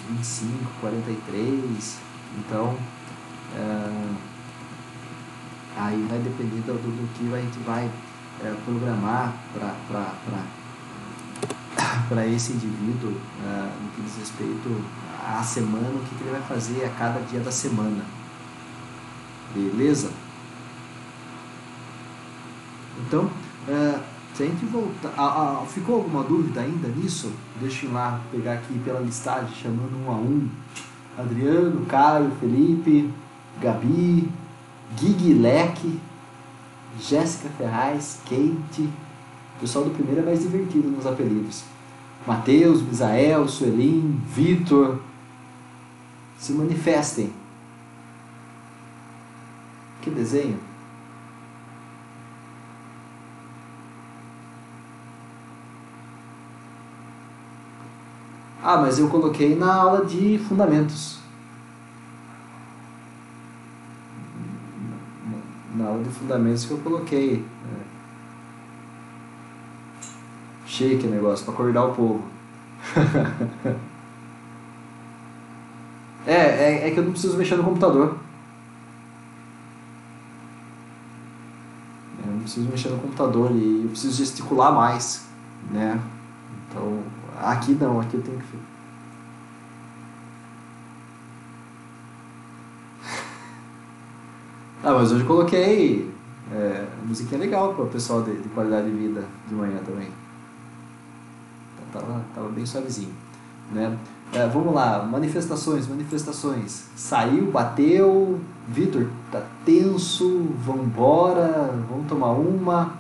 25, 43. Então, aí vai depender do que a gente vai programar para esse indivíduo no que diz respeito à semana, o que ele vai fazer a cada dia da semana. Beleza? Então, se a gente voltar... ficou alguma dúvida ainda nisso? Deixa eu lá pegar aqui pela listagem, chamando um a um. Adriano, Caio, Felipe, Gabi, Gui Leque, Jéssica Ferraz, Kate. O pessoal do primeiro é mais divertido nos apelidos. Matheus, Misael, Suelim, Vitor. Se manifestem. Que desenho? Ah, mas eu coloquei na aula de fundamentos. Na aula de fundamentos que eu coloquei. Chique negócio, para acordar o povo. É que eu não preciso mexer no computador. Eu não preciso mexer no computador e eu preciso gesticular mais, né? Então, aqui não, aqui eu tenho que... mas hoje eu coloquei musiquinha legal para o pessoal de qualidade de vida de manhã também. Tava bem suavezinho, né? Vamos lá, manifestações. Saiu, bateu, Vitor, tá tenso, vambora, vamos tomar uma.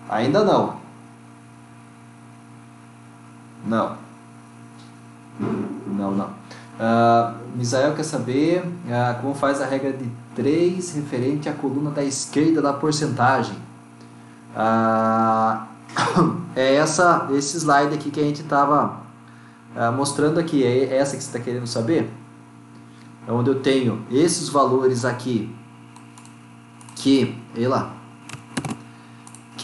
Ainda não. Não. Misael quer saber como faz a regra de 3 referente à coluna da esquerda da porcentagem. É esse slide aqui que a gente estava mostrando aqui. É essa que você está querendo saber? É onde eu tenho esses valores aqui que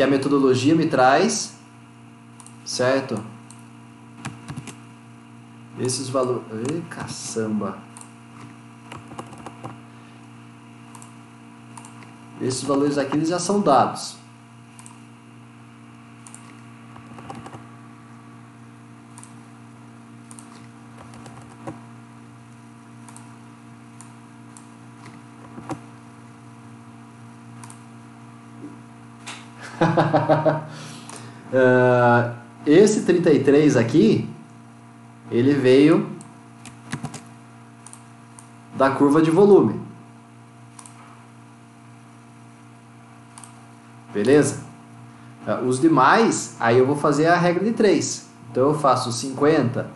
a metodologia me traz, certo? Esses valores... Ei, caçamba! Esses valores aqui eles já são dados. Esse 33 aqui, ele veio da curva de volume. Beleza? Os demais, aí eu vou fazer a regra de 3. Então eu faço 50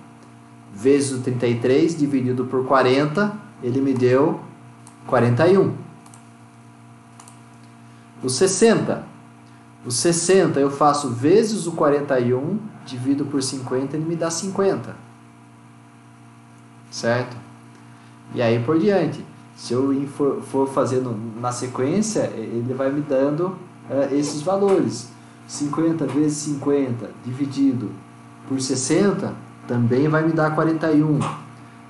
vezes o 33 dividido por 40, ele me deu 41. O 60 eu faço vezes o 41, divido por 50, ele me dá 50. Certo? E aí por diante. Se eu for fazendo na sequência, ele vai me dando esses valores. 50 vezes 50 dividido por 60, também vai me dar 41.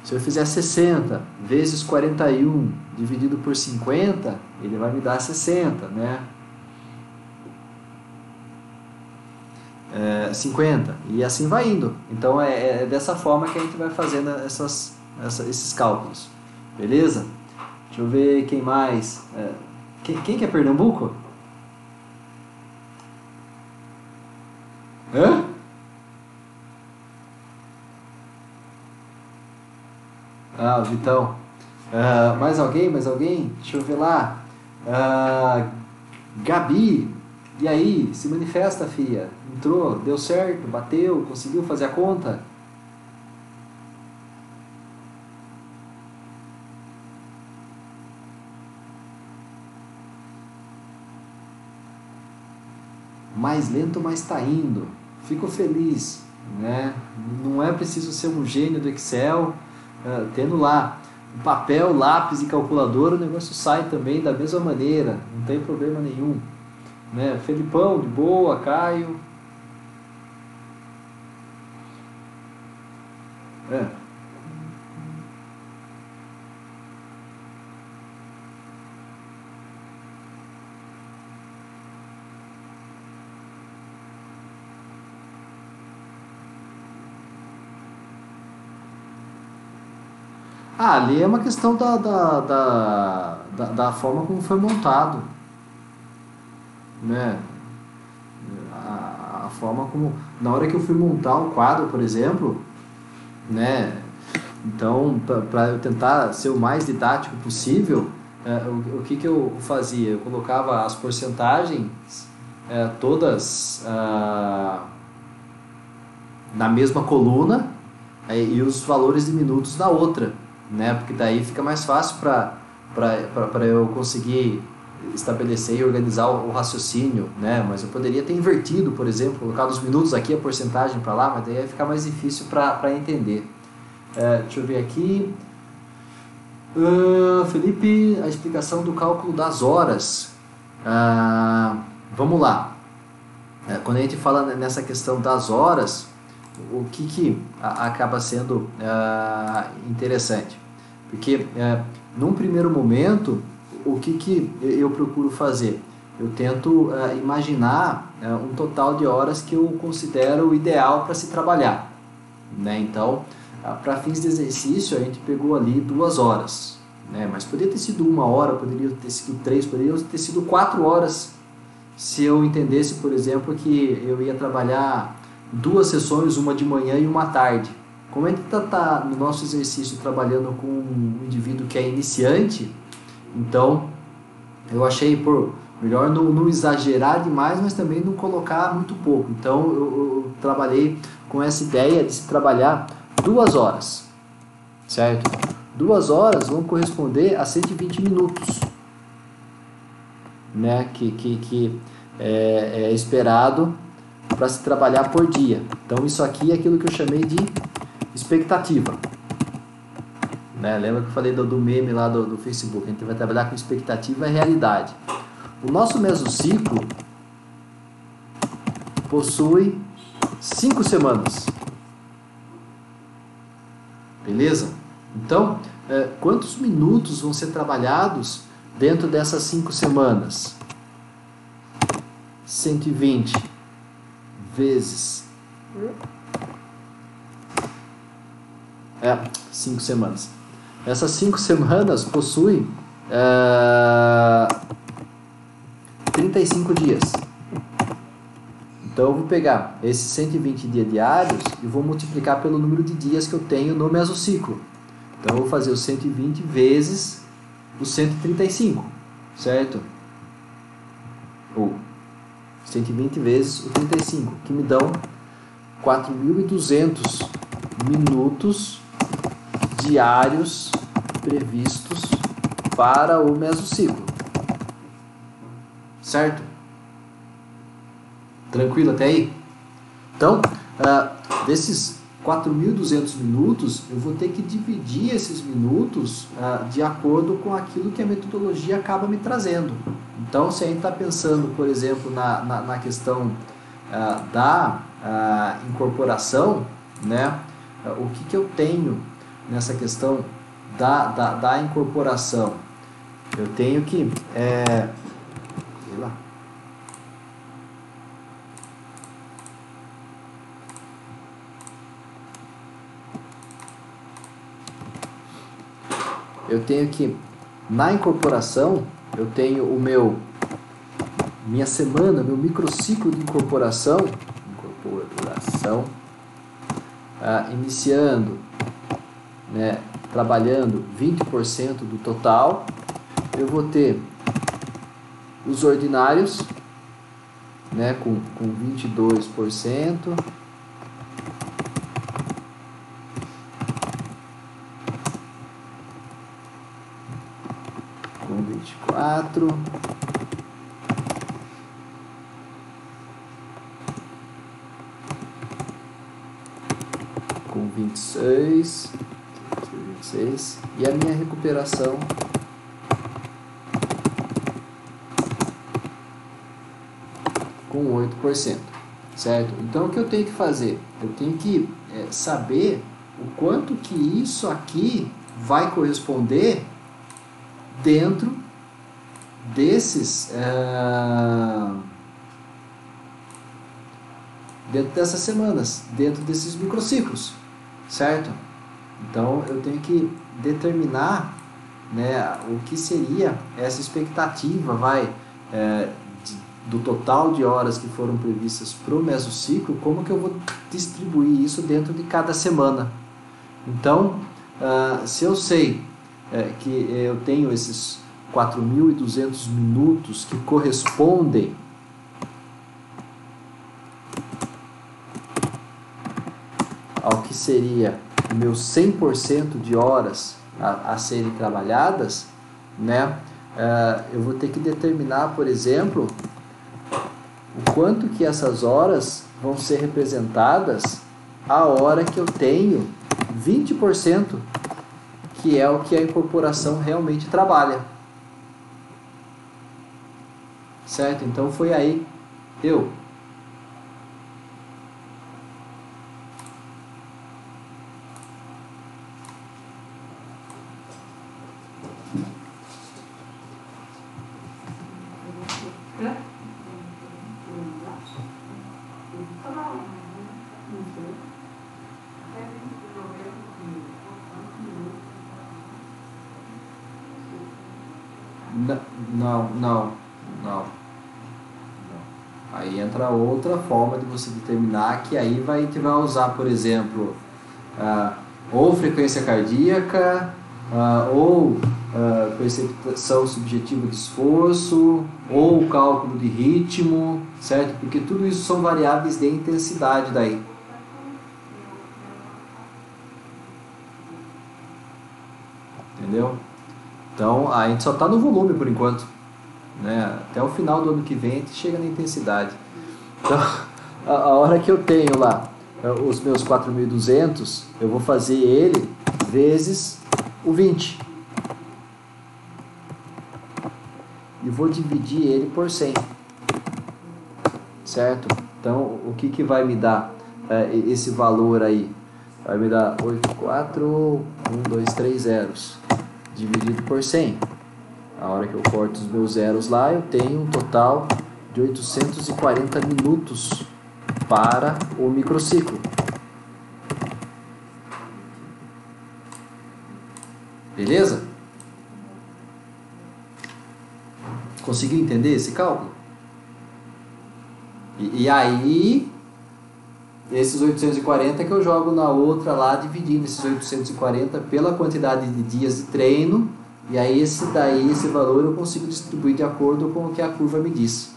Se eu fizer 60 vezes 41 dividido por 50, ele vai me dar 60, né? 50, e assim vai indo. Então é dessa forma que a gente vai fazendo esses cálculos. Beleza? Deixa eu ver quem mais. Quem que é Pernambuco? Hã? O Vitão. Mais alguém? Deixa eu ver lá. Gabi. E aí, se manifesta, filha. Entrou, deu certo, bateu, conseguiu fazer a conta? Mais lento, mas está indo. Fico feliz, né? Não é preciso ser um gênio do Excel. Tendo lá papel, lápis e calculadora, o negócio sai também da mesma maneira. Não tem problema nenhum. Né? Felipão, de boa, Caio. Ali é uma questão da forma como foi montado, né? A forma como, na hora que eu fui montar o quadro, por exemplo, né? Então, para eu tentar ser o mais didático possível, o que eu fazia? Eu colocava as porcentagens todas na mesma coluna e os valores de minutos na outra, né? Porque daí fica mais fácil para eu conseguir estabelecer e organizar o raciocínio, né? Mas eu poderia ter invertido, por exemplo, colocado os minutos aqui, a porcentagem para lá, mas daí ia ficar mais difícil para entender. Deixa eu ver aqui. Felipe, a explicação do cálculo das horas. Vamos lá. Quando a gente fala nessa questão das horas, o que acaba sendo interessante? Porque num primeiro momento, o que eu procuro fazer? Eu tento imaginar um total de horas que eu considero ideal para se trabalhar, né? Então, para fins de exercício, a gente pegou ali 2 horas, né? Mas poderia ter sido 1 hora, poderia ter sido 3, poderia ter sido 4 horas, se eu entendesse, por exemplo, que eu ia trabalhar 2 sessões, uma de manhã e uma à tarde. Como a gente está no nosso exercício trabalhando com um indivíduo que é iniciante, então eu achei por melhor não exagerar demais, mas também não colocar muito pouco. Então eu trabalhei com essa ideia de se trabalhar 2 horas. certo? 2 horas vão corresponder a 120 minutos, né? Que é esperado para se trabalhar por dia. Então isso aqui é aquilo que eu chamei de expectativa, né? Lembra que eu falei do meme lá do Facebook? A gente vai trabalhar com expectativa e realidade. O nosso mesociclo possui 5 semanas. Beleza? Então, quantos minutos vão ser trabalhados dentro dessas 5 semanas? 120 vezes 5 semanas. Essas 5 semanas possuem 35 dias. Então eu vou pegar esses 120 dias diários e vou multiplicar pelo número de dias que eu tenho no mesociclo. Então eu vou fazer os 120 vezes os 135, certo? Ou 120 vezes o 35, que me dão 4.200 minutos diários previstos para o mesociclo. Certo? Tranquilo até aí? Então, desses 4.200 minutos, eu vou ter que dividir esses minutos de acordo com aquilo que a metodologia acaba me trazendo. Então, se a gente está pensando, por exemplo, na questão da incorporação, né? O que eu tenho nessa questão da incorporação? Eu tenho que... sei lá. Eu tenho que, na incorporação, eu tenho minha semana, meu microciclo de incorporação, iniciando, né, trabalhando 20% do total. Eu vou ter os ordinários, né, com 22%. Com 24, com 26, e a minha recuperação com 8%, certo? Então o que eu tenho que fazer? Eu tenho que saber o quanto que isso aqui vai corresponder dentro dessas semanas, dentro desses microciclos, certo? Então eu tenho que determinar, né, o que seria essa expectativa do total de horas que foram previstas para o mesociclo, como que eu vou distribuir isso dentro de cada semana. Então, se eu sei que eu tenho esses 4.200 minutos que correspondem ao que seria o meu 100% de horas a serem trabalhadas, né? Eu vou ter que determinar, por exemplo, o quanto que essas horas vão ser representadas a hora que eu tenho 20%, que é o que a incorporação realmente trabalha. Certo? Então foi aí Não. Aí entra outra forma de você determinar, que aí a gente vai usar, por exemplo, ou frequência cardíaca, ou percepção subjetiva de esforço, ou cálculo de ritmo, certo? Porque tudo isso são variáveis de intensidade daí. entendeu? Então a gente só está no volume por enquanto, né? Até o final do ano que vem a gente chega na intensidade. Então a hora que eu tenho lá os meus 4.200, eu vou fazer ele vezes o 20 e vou dividir ele por 100, certo? Então o que vai me dar esse valor aí? Vai me dar 84.123 zeros dividido por 100. A hora que eu corto os meus zeros lá, eu tenho um total de 840 minutos para o microciclo. Beleza? Conseguiu entender esse cálculo? E aí, esses 840 que eu jogo na outra lá, dividindo esses 840 pela quantidade de dias de treino, e aí esse valor eu consigo distribuir de acordo com o que a curva me diz.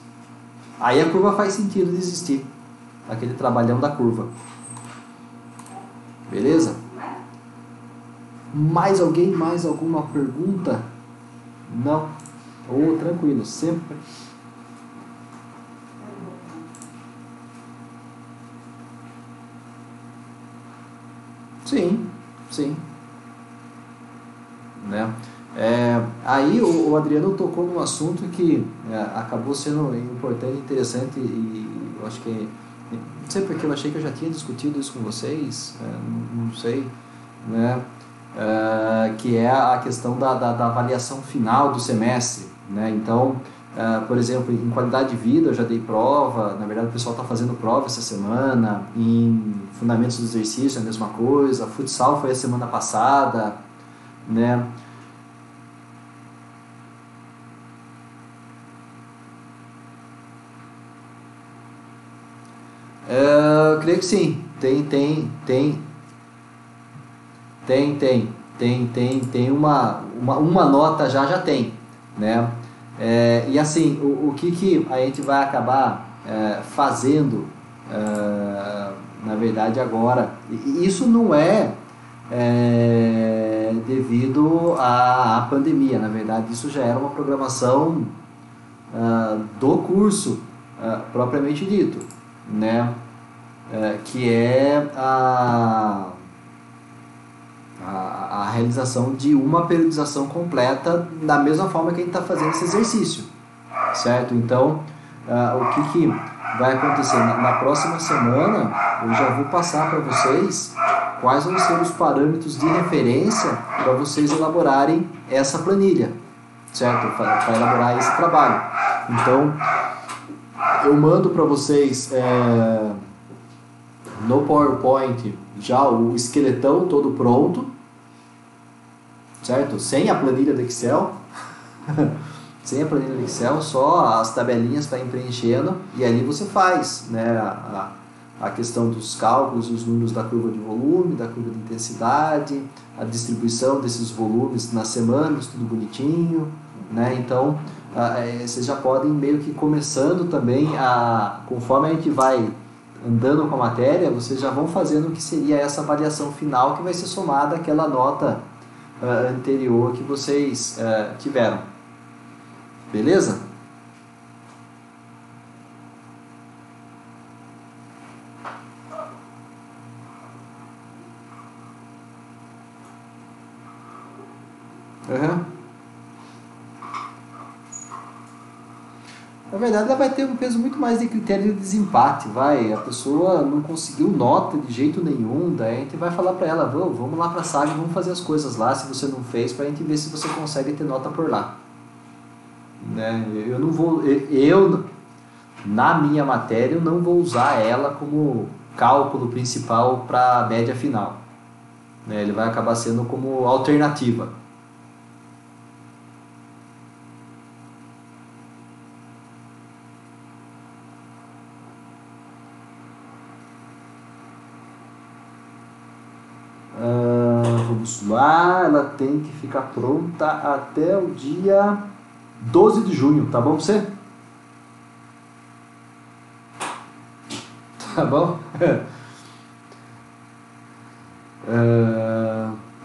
Aí a curva faz sentido de existir, aquele trabalhão da curva. Beleza? Mais alguém? Mais alguma pergunta? Não? Ou tranquilo, sempre. Sim, sim. Né? Aí o Adriano tocou num assunto que acabou sendo importante e interessante, e eu acho que, não sei porque eu achei que eu já tinha discutido isso com vocês, não sei, né? Que é a questão da avaliação final do semestre, né? Então, por exemplo, em qualidade de vida eu já dei prova, na verdade o pessoal está fazendo prova essa semana, em fundamentos do exercício é a mesma coisa, futsal foi a semana passada, né? Eu creio que sim, tem uma nota já tem, né? E assim, o que a gente vai acabar fazendo, na verdade agora, e isso não devido à pandemia, na verdade isso já era uma programação do curso propriamente dito, né? Que é a realização de uma periodização completa da mesma forma que a gente está fazendo esse exercício, certo? Então, o que vai acontecer? Na próxima semana, eu já vou passar para vocês quais vão ser os parâmetros de referência para vocês elaborarem essa planilha, certo? Para elaborar esse trabalho. Então, eu mando para vocês no PowerPoint já o esqueletão todo pronto, certo? Sem a planilha do Excel, sem a planilha do Excel, só as tabelinhas para ir preenchendo, e ali você faz, né, a questão dos cálculos, os números da curva de volume, da curva de intensidade, a distribuição desses volumes nas semanas, tudo bonitinho, né? Então, vocês já podem meio que começando também, conforme a gente vai andando com a matéria, vocês já vão fazendo o que seria essa avaliação final, que vai ser somada àquela nota anterior que vocês tiveram. Beleza? Uhum. Na verdade, ela vai ter um peso muito mais de critério de desempate, a pessoa não conseguiu nota de jeito nenhum, daí a gente vai falar para ela, vamos lá para a sala e vamos fazer as coisas lá, se você não fez, para a gente ver se você consegue ter nota por lá. Né? Eu não vou, na minha matéria, eu não vou usar ela como cálculo principal para a média final. Né? Ele vai acabar sendo como alternativa. Vamos lá, ela tem que ficar pronta até o dia 12 de junho, tá bom pra você? Tá bom?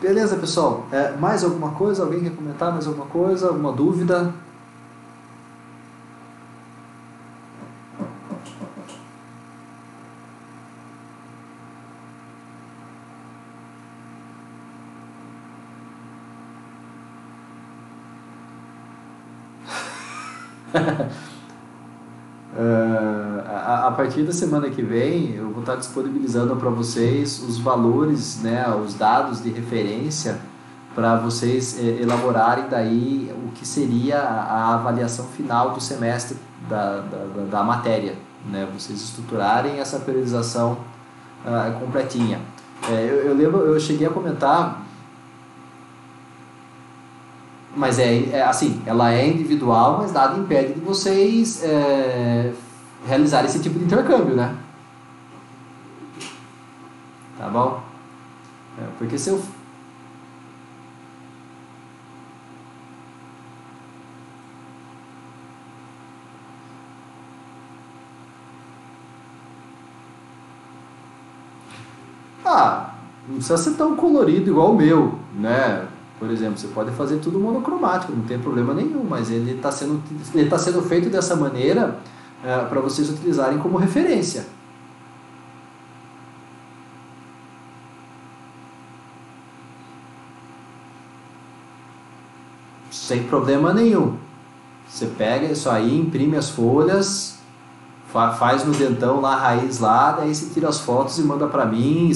Beleza, pessoal? Mais alguma coisa? Alguém quer comentar mais alguma coisa? Alguma dúvida? A partir da semana que vem, eu vou estar disponibilizando para vocês os valores, né, os dados de referência para vocês elaborarem daí o que seria a avaliação final do semestre da matéria, né, vocês estruturarem essa periodização completinha. Eu lembro, eu cheguei a comentar, mas assim, ela é individual, mas nada impede de vocês realizar esse tipo de intercâmbio, né? Tá bom? Porque se eu... não precisa ser tão colorido igual o meu, né? Por exemplo, você pode fazer tudo monocromático, não tem problema nenhum, mas ele está sendo feito dessa maneira para vocês utilizarem como referência. Sem problema nenhum. Você pega isso aí, imprime as folhas, faz no dentão lá, a raiz lá, daí você tira as fotos e manda para mim,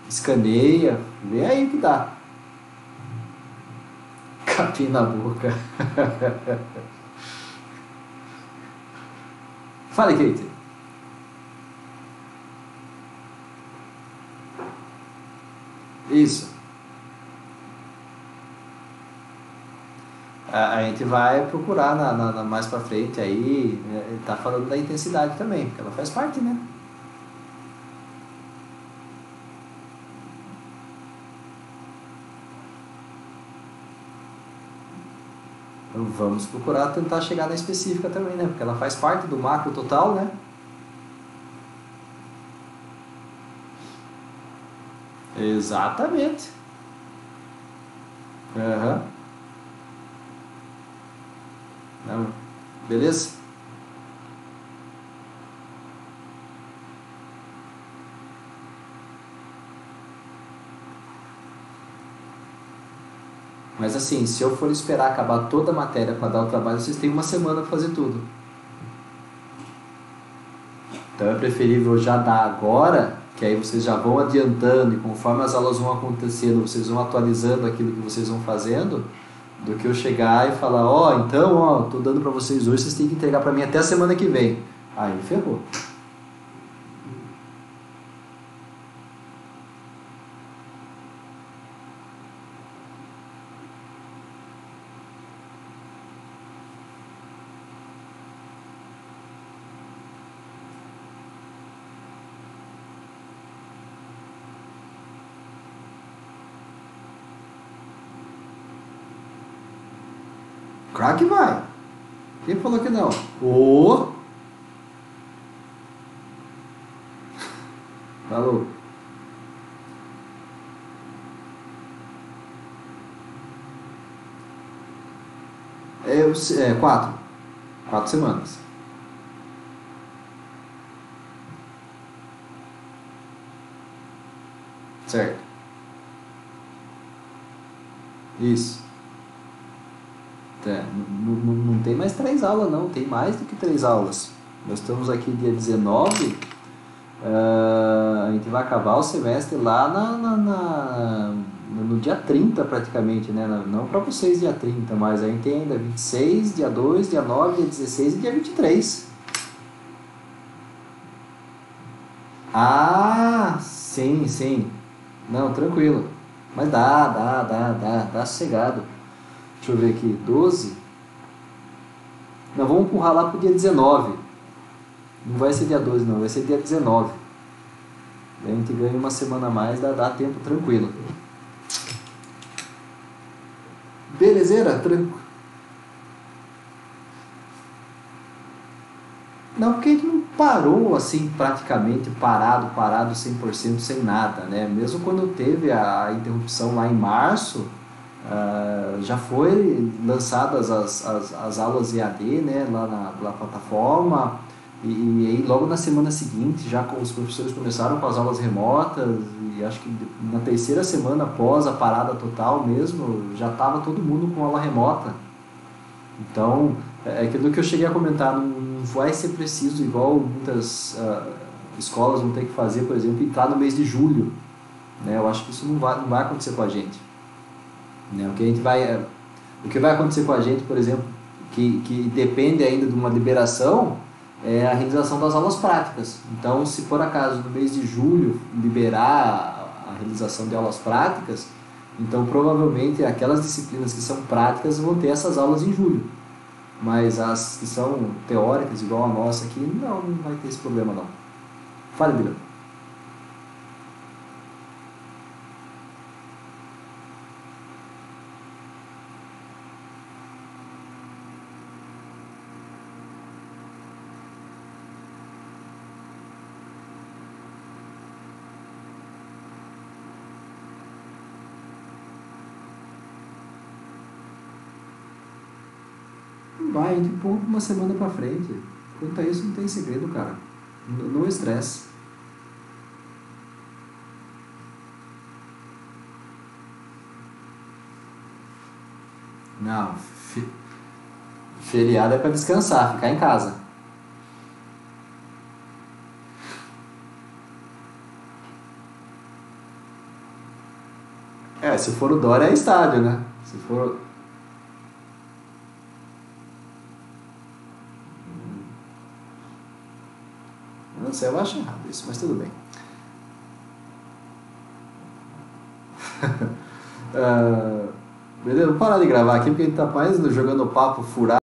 escaneia, vê aí o que dá. Capim na boca. Fale, Kate. Isso. A gente vai procurar mais pra frente aí, tá falando da intensidade também, porque ela faz parte, né? Então vamos procurar tentar chegar na específica também, né? Porque ela faz parte do macro total, né? Exatamente. Aham. Não. Beleza? Mas assim, se eu for esperar acabar toda a matéria para dar o trabalho, vocês têm uma semana para fazer tudo. Então é preferível já dar agora, que aí vocês já vão adiantando e conforme as aulas vão acontecendo, vocês vão atualizando aquilo que vocês vão fazendo, do que eu chegar e falar, então, tô dando para vocês hoje, vocês têm que entregar para mim até a semana que vem. Aí ferrou. Claro que vai. Quem falou que não? Falou. Quatro. 4 semanas. Certo. Isso. Não tem mais 3 aulas, não. Tem mais do que 3 aulas. Nós estamos aqui dia 19. A gente vai acabar o semestre lá no dia 30 praticamente, né? Não para vocês dia 30, mas a gente tem ainda 26, dia 2, dia 9, dia 16 e dia 23. Ah, sim, sim. Não, tranquilo. Mas dá sossegado. Deixa eu ver aqui, 12. Nós vamos empurrar lá pro dia 19. Não vai ser dia 12 não, vai ser dia 19. A gente ganha uma semana a mais, dá tempo tranquilo. Belezeira? Não, porque a gente não parou assim praticamente parado 100% sem nada, né? Mesmo quando teve a interrupção lá em março, já foi lançadas as aulas EAD, né, lá na plataforma, e aí logo na semana seguinte já os professores começaram com as aulas remotas, e acho que na terceira semana após a parada total mesmo, já estava todo mundo com aula remota. Então, é aquilo que eu cheguei a comentar, não vai ser preciso, igual muitas escolas vão ter que fazer, por exemplo, entrar no mês de julho, né? Eu acho que isso não vai acontecer com a gente, né? O que vai acontecer com a gente, por exemplo, que depende ainda de uma liberação, é a realização das aulas práticas. Então, se por acaso no mês de julho liberar a realização de aulas práticas, então provavelmente aquelas disciplinas que são práticas vão ter essas aulas em julho. Mas as que são teóricas, igual a nossa aqui, não vai ter esse problema não. Fala, Bila. Vai, a gente empurra uma semana pra frente. Quanto a isso, não tem segredo, cara. No estresse. Não, feriado é pra descansar, ficar em casa. Se for o Dória é estádio, né? Se for. Eu não sei, eu acho errado isso, mas tudo bem. Beleza, vou parar de gravar aqui porque a gente tá mais jogando papo furado.